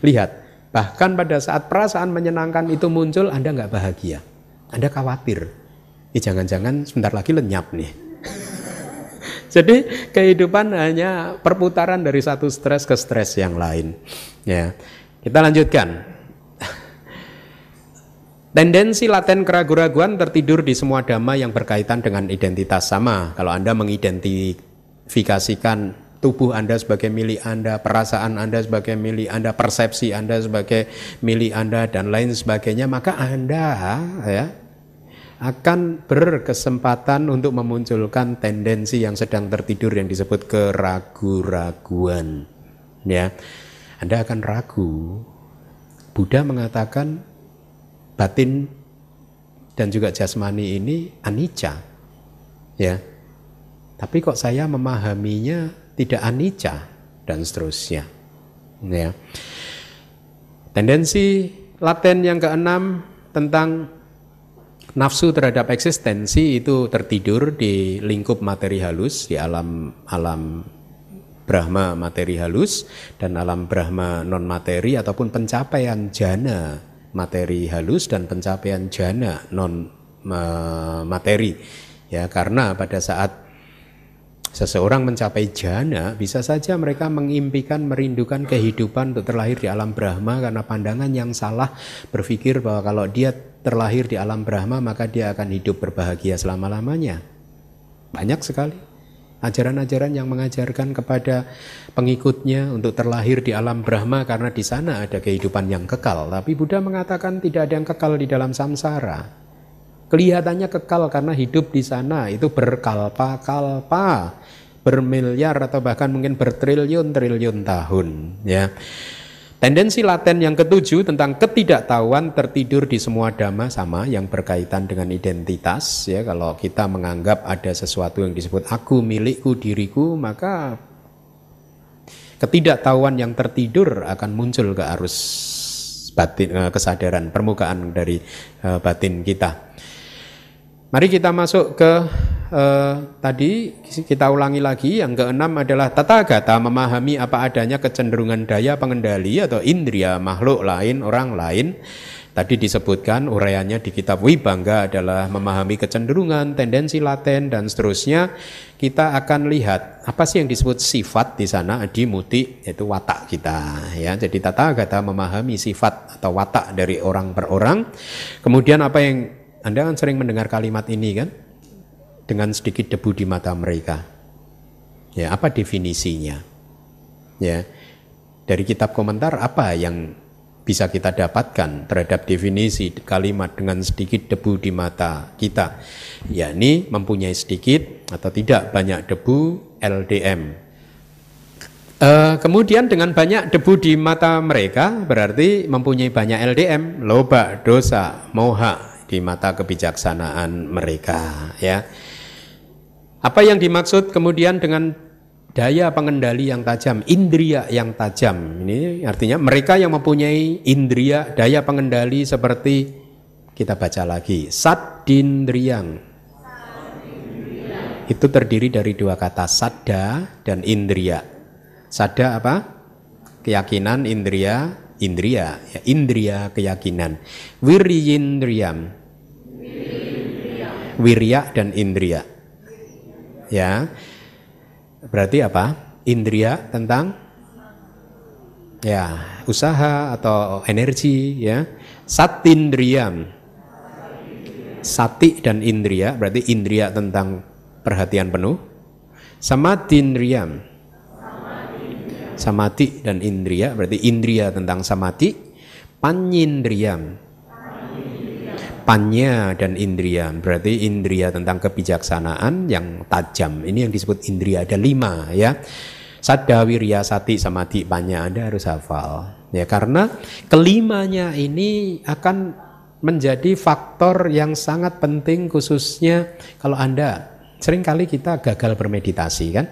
Lihat, bahkan pada saat perasaan menyenangkan itu muncul, Anda nggak bahagia, Anda khawatir. Jangan-jangan sebentar lagi lenyap nih. Jadi kehidupan hanya perputaran dari satu stres ke stres yang lain. Ya, kita lanjutkan. Tendensi laten keraguan-raguan tertidur di semua dhamma yang berkaitan dengan identitas sama. Kalau Anda mengidentifikasikan tubuh Anda sebagai milik Anda, perasaan Anda sebagai milik Anda, persepsi Anda sebagai milik Anda dan lain sebagainya, maka Anda ya akan berkesempatan untuk memunculkan tendensi yang sedang tertidur yang disebut keraguan-raguan. Ya, Anda akan ragu. Buddha mengatakan batin dan juga jasmani ini anicca. Ya, tapi kok saya memahaminya tidak anicca dan seterusnya. Ya, tendensi laten yang keenam tentang nafsu terhadap eksistensi itu tertidur di lingkup materi halus, di alam Brahma materi halus dan alam Brahma non materi ataupun pencapaian jana materi halus dan pencapaian jana non materi. Ya, karena pada saat seseorang mencapai jana, bisa saja mereka mengimpikan, merindukan kehidupan untuk terlahir di alam Brahma karena pandangan yang salah berpikir bahwa kalau dia terlahir di alam Brahma maka dia akan hidup berbahagia selama-lamanya. Banyak sekali ajaran-ajaran yang mengajarkan kepada pengikutnya untuk terlahir di alam Brahma karena di sana ada kehidupan yang kekal. Tapi Buddha mengatakan tidak ada yang kekal di dalam samsara. Kelihatannya kekal karena hidup di sana itu berkalpa-kalpa, bermiliar atau bahkan mungkin bertriliun-triliun tahun. Ya. Tendensi laten yang ketujuh tentang ketidaktahuan tertidur di semua dhamma sama yang berkaitan dengan identitas. Ya, kalau kita menganggap ada sesuatu yang disebut aku, milikku, diriku, maka ketidaktahuan yang tertidur akan muncul ke arus batin, kesadaran, permukaan dari batin kita. Mari kita masuk ke tadi kita ulangi lagi. Yang keenam adalah tathagata, memahami apa adanya kecenderungan daya pengendali atau indria makhluk lain, orang lain. Tadi disebutkan uraiannya di kitab Vibhanga adalah memahami kecenderungan, tendensi laten dan seterusnya. Kita akan lihat apa sih yang disebut sifat di sana, adimuti, yaitu watak kita. Ya, jadi tathagata memahami sifat atau watak dari orang per orang. Kemudian apa yang Anda kan sering mendengar kalimat ini kan, dengan sedikit debu di mata mereka. Ya, apa definisinya? Ya, dari kitab komentar apa yang bisa kita dapatkan terhadap definisi kalimat dengan sedikit debu di mata kita? Yakni mempunyai sedikit atau tidak banyak debu, LDM. Kemudian dengan banyak debu di mata mereka berarti mempunyai banyak LDM, loba, dosa, moha di mata kebijaksanaan mereka, ya. Apa yang dimaksud kemudian dengan daya pengendali yang tajam, indria yang tajam? Ini artinya mereka yang mempunyai indria, daya pengendali seperti kita baca lagi, saddindriyang. Itu terdiri dari dua kata, sadda dan indria. Sadda apa? Keyakinan, indria, ya, indria keyakinan. Wiryindriyam. Wirya dan indria. Ya. Berarti apa? Indria tentang ya, usaha atau energi, ya. Satindriyam. Sati dan indria berarti indria tentang perhatian penuh. Samadindriyam. Samadhi dan indria berarti indria tentang samadhi. Panyindriyam. Panya dan indria berarti indria tentang kebijaksanaan yang tajam. Ini yang disebut indria, ada 5, ya. Sadda, wirya, sati, samadhi, panya, Anda harus hafal, ya, karena kelimanya ini akan menjadi faktor yang sangat penting, khususnya kalau Anda seringkali kita gagal bermeditasi, kan,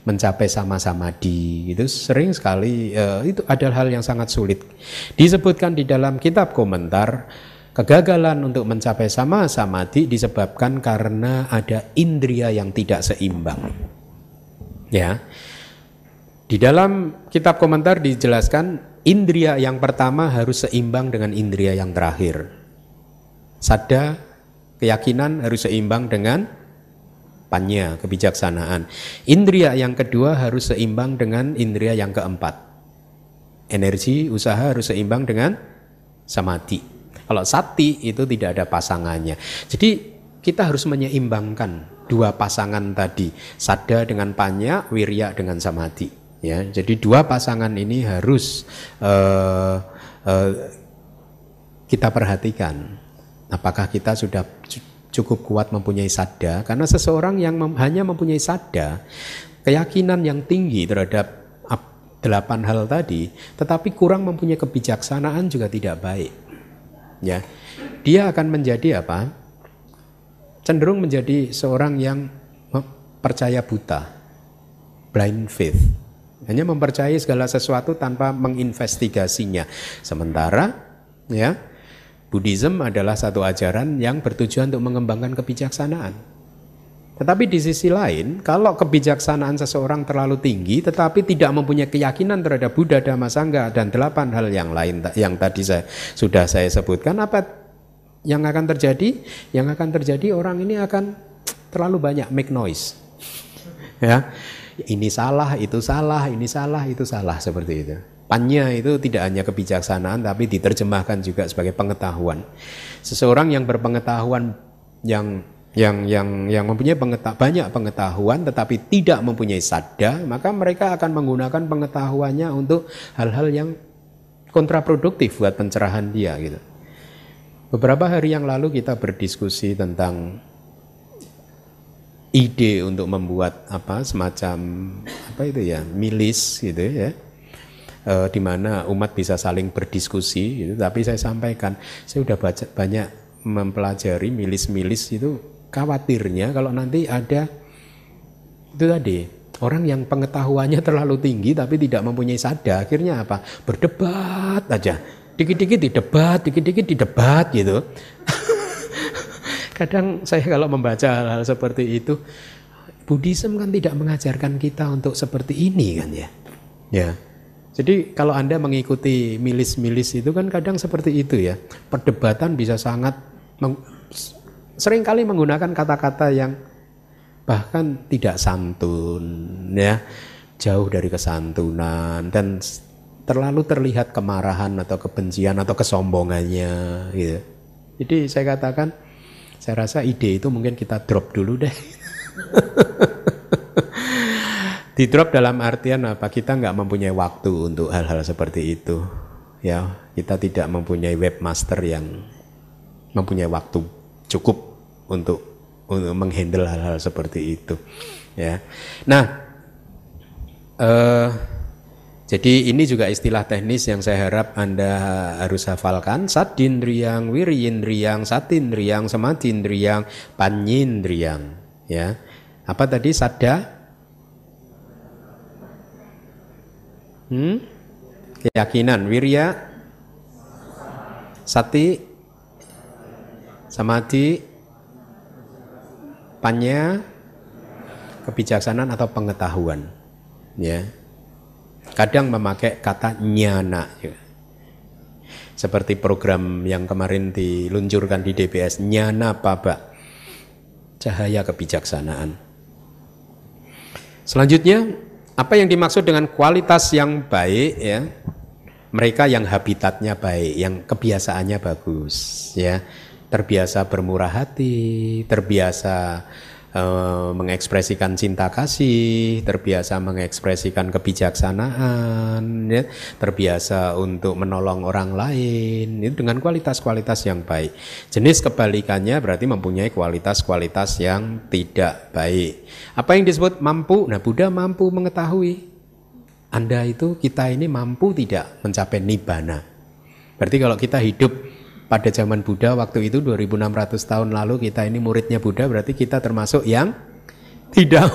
mencapai sama-sama itu sering sekali, itu adalah hal yang sangat sulit. Disebutkan di dalam kitab komentar, kegagalan untuk mencapai sama-samadhi disebabkan karena ada indria yang tidak seimbang, ya. Di dalam kitab komentar dijelaskan indria yang pertama harus seimbang dengan indria yang terakhir. Sadda, keyakinan, harus seimbang dengan panya, kebijaksanaan. Indria yang kedua harus seimbang dengan indria yang keempat. Energi, usaha harus seimbang dengan samadhi. Kalau sati itu tidak ada pasangannya. Jadi kita harus menyeimbangkan dua pasangan tadi, sadda dengan panya, wirya dengan samadhi. Ya, jadi dua pasangan ini harus kita perhatikan. Apakah kita sudah cukup kuat mempunyai sadda? Karena seseorang yang hanya mempunyai sadda, keyakinan yang tinggi terhadap 8 hal tadi, tetapi kurang mempunyai kebijaksanaan juga tidak baik. Ya, dia akan menjadi apa? Cenderung menjadi seorang yang percaya buta, blind faith. Hanya mempercayai segala sesuatu tanpa menginvestigasinya. Sementara, ya, Buddhism adalah satu ajaran yang bertujuan untuk mengembangkan kebijaksanaan. Tetapi di sisi lain, kalau kebijaksanaan seseorang terlalu tinggi tetapi tidak mempunyai keyakinan terhadap Buddha, Dhamma, Sangha dan 8 hal yang lain yang tadi sudah saya sebutkan, apa yang akan terjadi? Yang akan terjadi, orang ini akan terlalu banyak make noise. Ya. Ini salah, itu salah, ini salah, itu salah, seperti itu. Panya itu tidak hanya kebijaksanaan tapi diterjemahkan juga sebagai pengetahuan. Seseorang yang berpengetahuan yang mempunyai banyak pengetahuan tetapi tidak mempunyai sadda, maka mereka akan menggunakan pengetahuannya untuk hal-hal yang kontraproduktif buat pencerahan dia, gitu. Beberapa hari yang lalu kita berdiskusi tentang ide untuk membuat semacam milis, gitu ya, di mana umat bisa saling berdiskusi, gitu. Tapi saya sampaikan, saya sudah banyak mempelajari milis-milis itu, khawatirnya kalau nanti ada itu tadi orang yang pengetahuannya terlalu tinggi tapi tidak mempunyai sadda, akhirnya apa? Berdebat aja, dikit-dikit didebat gitu. Kadang saya kalau membaca hal-hal seperti itu, Buddhism kan tidak mengajarkan kita untuk seperti ini, kan, ya. Ya. Jadi kalau Anda mengikuti milis-milis itu kan kadang seperti itu, ya. Perdebatan bisa sangat seringkali menggunakan kata-kata yang bahkan tidak santun, ya. Jauh dari kesantunan dan terlalu terlihat kemarahan atau kebencian atau kesombongannya, gitu. Jadi saya katakan, saya rasa ide itu mungkin kita drop dulu deh. Di drop dalam artian apa? Kita nggak mempunyai waktu untuk hal-hal seperti itu. Ya, kita tidak mempunyai webmaster yang mempunyai waktu cukup untuk menghandle hal-hal seperti itu. Ya, nah, Jadi ini juga istilah teknis yang saya harap Anda harus hafalkan. Sadindriyang, wiriyindriyang, satindriyang, samadindriyang, panyindriyang. Ya. Apa tadi? Sadda? Keyakinan. Wirya, sati, samadhi, panya, kebijaksanaan atau pengetahuan. Ya. Kadang memakai kata nyana. Seperti program yang kemarin diluncurkan di DBS, nyana paba, cahaya kebijaksanaan. Selanjutnya, apa yang dimaksud dengan kualitas yang baik ya? Mereka yang habitatnya baik, yang kebiasaannya bagus ya. Terbiasa bermurah hati, terbiasa mengekspresikan cinta kasih, terbiasa mengekspresikan kebijaksanaan, ya, terbiasa untuk menolong orang lain, itu dengan kualitas-kualitas yang baik. Jenis kebalikannya berarti mempunyai kualitas-kualitas yang tidak baik. Apa yang disebut mampu? Nah, Buddha mampu mengetahui Anda itu, kita ini mampu tidak mencapai nibbana. Berarti kalau kita hidup pada zaman Buddha waktu itu 2600 tahun lalu, kita ini muridnya Buddha, berarti kita termasuk yang tidak.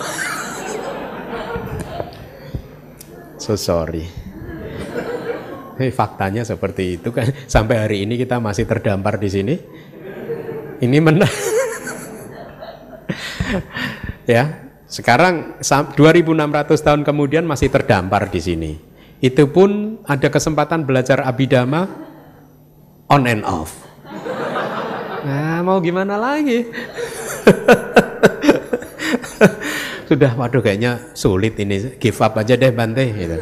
So sorry. Faktanya seperti itu kan. Sampai hari ini kita masih terdampar di sini. Ini ya, sekarang 2600 tahun kemudian masih terdampar di sini. Itu pun ada kesempatan belajar Abhidhamma on and off. Nah, mau gimana lagi? Sudah, waduh kayaknya sulit ini, give up aja deh Bante gitu.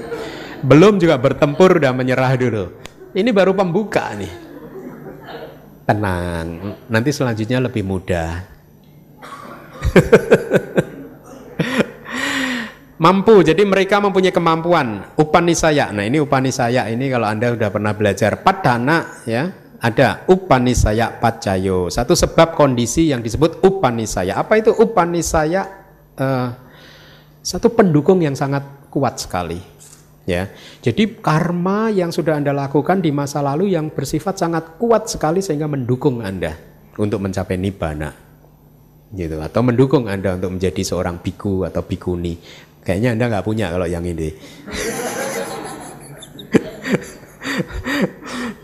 Belum juga bertempur udah menyerah dulu. Ini baru pembuka nih. Tenang, nanti selanjutnya lebih mudah. Mampu, jadi mereka mempunyai kemampuan. Upanisaya, nah ini Upanisaya ini kalau Anda sudah pernah belajar Padana ya, ada Upanisaya Paccayo. Satu sebab kondisi yang disebut Upanisaya. Apa itu Upanisaya? Satu pendukung yang sangat kuat sekali. Ya, jadi karma yang sudah Anda lakukan di masa lalu yang bersifat sangat kuat sekali sehingga mendukung Anda untuk mencapai nibbana. Gitu, atau mendukung Anda untuk menjadi seorang biku atau bikuni. Kayaknya Anda nggak punya kalau yang ini.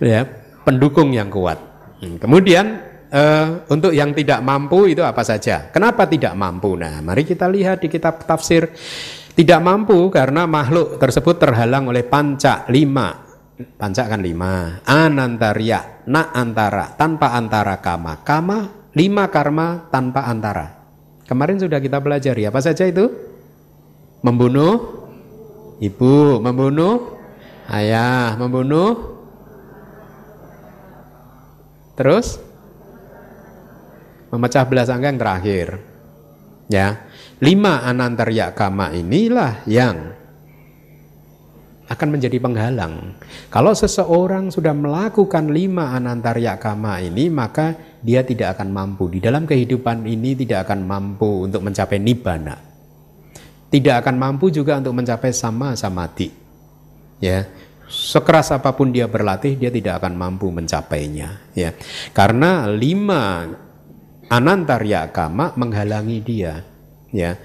Ya, pendukung yang kuat. Kemudian untuk yang tidak mampu itu apa saja? Kenapa tidak mampu? Nah, mari kita lihat di kitab tafsir. Tidak mampu karena makhluk tersebut terhalang oleh panca 5. Panca kan 5. Anantarya, na antara, tanpa antara kama. Kama 5 karma tanpa antara. Kemarin sudah kita pelajari apa saja itu? Membunuh ibu, membunuh ayah, membunuh terus memecah belah sangka yang terakhir. Ya, 5 anantarya kama inilah yang akan menjadi penghalang. Kalau seseorang sudah melakukan 5 anantarya kama ini, maka dia tidak akan mampu di dalam kehidupan ini, tidak akan mampu untuk mencapai nibbana. Tidak akan mampu juga untuk mencapai sama samadhi. Ya, sekeras apapun dia berlatih, dia tidak akan mampu mencapainya. Ya, karena 5 anantarya kama menghalangi dia. Ya,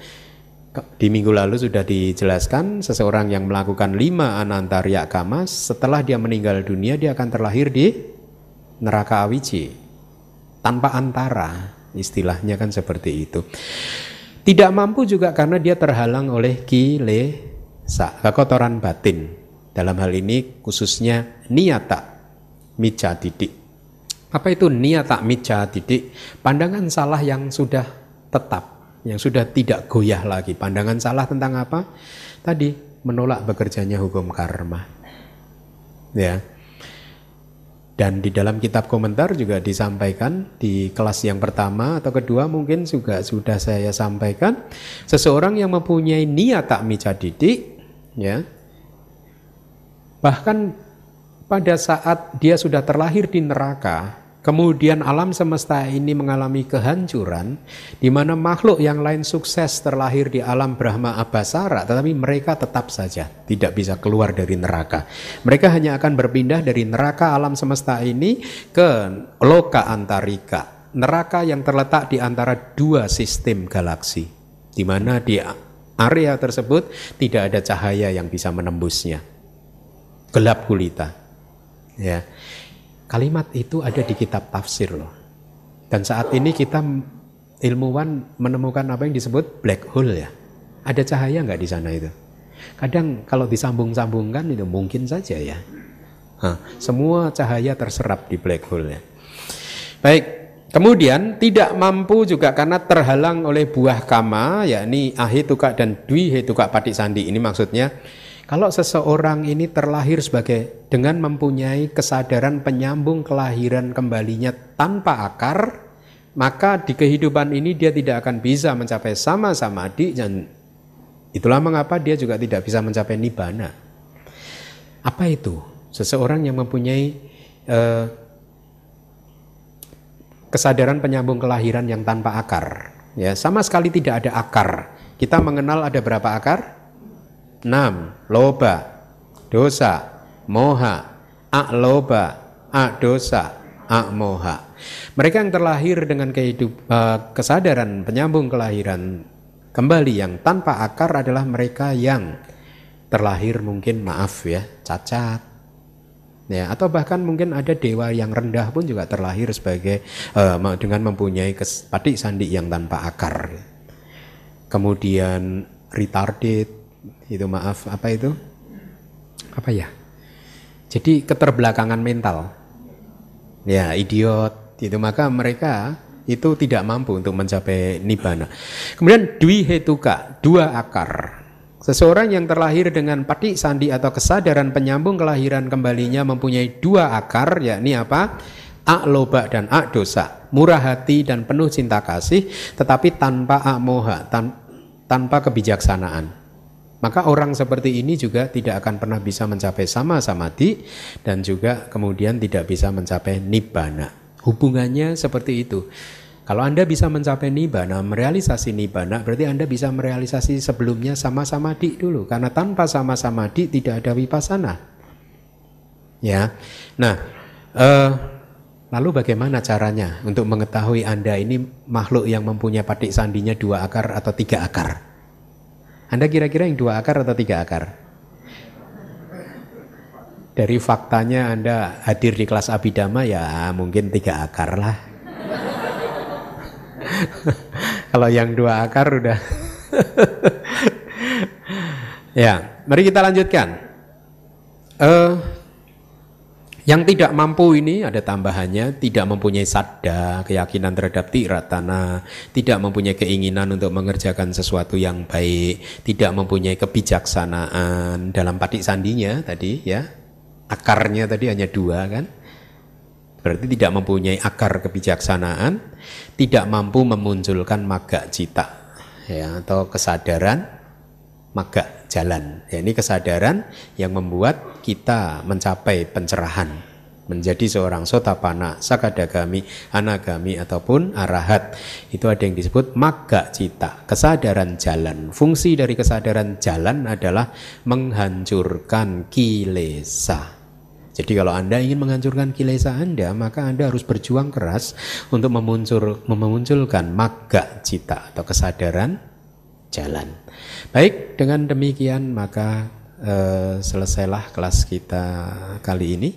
di minggu lalu sudah dijelaskan, seseorang yang melakukan 5 anantarya kama, setelah dia meninggal dunia, dia akan terlahir di neraka awiji tanpa antara. Istilahnya kan seperti itu. Tidak mampu juga karena dia terhalang oleh kilesa, kekotoran batin. Dalam hal ini khususnya niyata micca didik. Apa itu niyata micca didik? Pandangan salah yang sudah tetap, yang sudah tidak goyah lagi. Pandangan salah tentang apa? Tadi menolak bekerjanya hukum karma. Ya. Dan di dalam kitab komentar juga disampaikan di kelas yang pertama atau kedua mungkin juga sudah saya sampaikan, seseorang yang mempunyai niyata micca didik, ya, bahkan pada saat dia sudah terlahir di neraka, kemudian alam semesta ini mengalami kehancuran, di mana makhluk yang lain sukses terlahir di alam Brahma Abhasara, tetapi mereka tetap saja tidak bisa keluar dari neraka. Mereka hanya akan berpindah dari neraka alam semesta ini ke loka antarika, neraka yang terletak di antara dua sistem galaksi, di mana di area tersebut tidak ada cahaya yang bisa menembusnya, gelap gulita. Ya. Kalimat itu ada di kitab tafsir loh. Dan saat ini kita ilmuwan menemukan apa yang disebut black hole ya. Ada cahaya nggak di sana itu? Kadang kalau disambung-sambungkan itu mungkin saja ya. Semua cahaya terserap di black hole ya. Baik, kemudian tidak mampu juga karena terhalang oleh buah kama, yakni ahetuka dan dwihetuka patisandi. Ini maksudnya kalau seseorang ini terlahir dengan mempunyai kesadaran penyambung kelahiran kembalinya tanpa akar, maka di kehidupan ini dia tidak akan bisa mencapai sama samadhi, dan itulah mengapa dia juga tidak bisa mencapai nibbana. Apa itu? Seseorang yang mempunyai kesadaran penyambung kelahiran yang tanpa akar, ya, sama sekali tidak ada akar. Kita mengenal ada berapa akar? 6, loba, dosa, moha, akloba, akdosa, akmoha. Mereka yang terlahir dengan kesadaran penyambung kelahiran kembali yang tanpa akar adalah mereka yang terlahir mungkin cacat, ya, atau bahkan mungkin ada dewa yang rendah pun juga terlahir sebagai dengan mempunyai patisandi yang tanpa akar. Kemudian retarded, itu jadi keterbelakangan mental, ya, idiot itu, maka mereka itu tidak mampu untuk mencapai nibbana. Kemudian dwihetuka, dua akar. Seseorang yang terlahir dengan patisandi atau kesadaran penyambung kelahiran kembalinya mempunyai dua akar, yakni apa? Akloba dan akdosa, murah hati dan penuh cinta kasih, tetapi tanpa akmoha, tanpa kebijaksanaan. Maka orang seperti ini juga tidak akan pernah bisa mencapai sama samadhi dan juga kemudian tidak bisa mencapai nibbana. Hubungannya seperti itu. Kalau Anda bisa mencapai nibbana, merealisasi nibbana, berarti Anda bisa merealisasi sebelumnya sama samadhi dulu. Karena tanpa sama samadhi tidak ada vipassana. Ya. Nah, lalu bagaimana caranya untuk mengetahui Anda ini makhluk yang mempunyai patisandinya 2 akar atau 3 akar? Anda kira-kira yang 2 akar atau 3 akar? Dari faktanya Anda hadir di kelas Abhidhamma, ya mungkin 3 akar lah. Kalau yang 2 akar udah. Ya, mari kita lanjutkan. Yang tidak mampu ini ada tambahannya, tidak mempunyai saddha, keyakinan terhadap tiratana, tidak mempunyai keinginan untuk mengerjakan sesuatu yang baik, tidak mempunyai kebijaksanaan dalam patisandinya tadi, ya. Akarnya tadi hanya 2 kan? Berarti tidak mempunyai akar kebijaksanaan, tidak mampu memunculkan magga cita, ya, atau kesadaran magga jalan. Ya, ini kesadaran yang membuat kita mencapai pencerahan, menjadi seorang sotapanna, sakadagami, anagami ataupun arahat. Itu ada yang disebut magga cita, kesadaran jalan. Fungsi dari kesadaran jalan adalah menghancurkan kilesa. Jadi kalau Anda ingin menghancurkan kilesa Anda, maka Anda harus berjuang keras untuk memunculkan magga cita atau kesadaran jalan. Baik, dengan demikian maka selesailah kelas kita kali ini.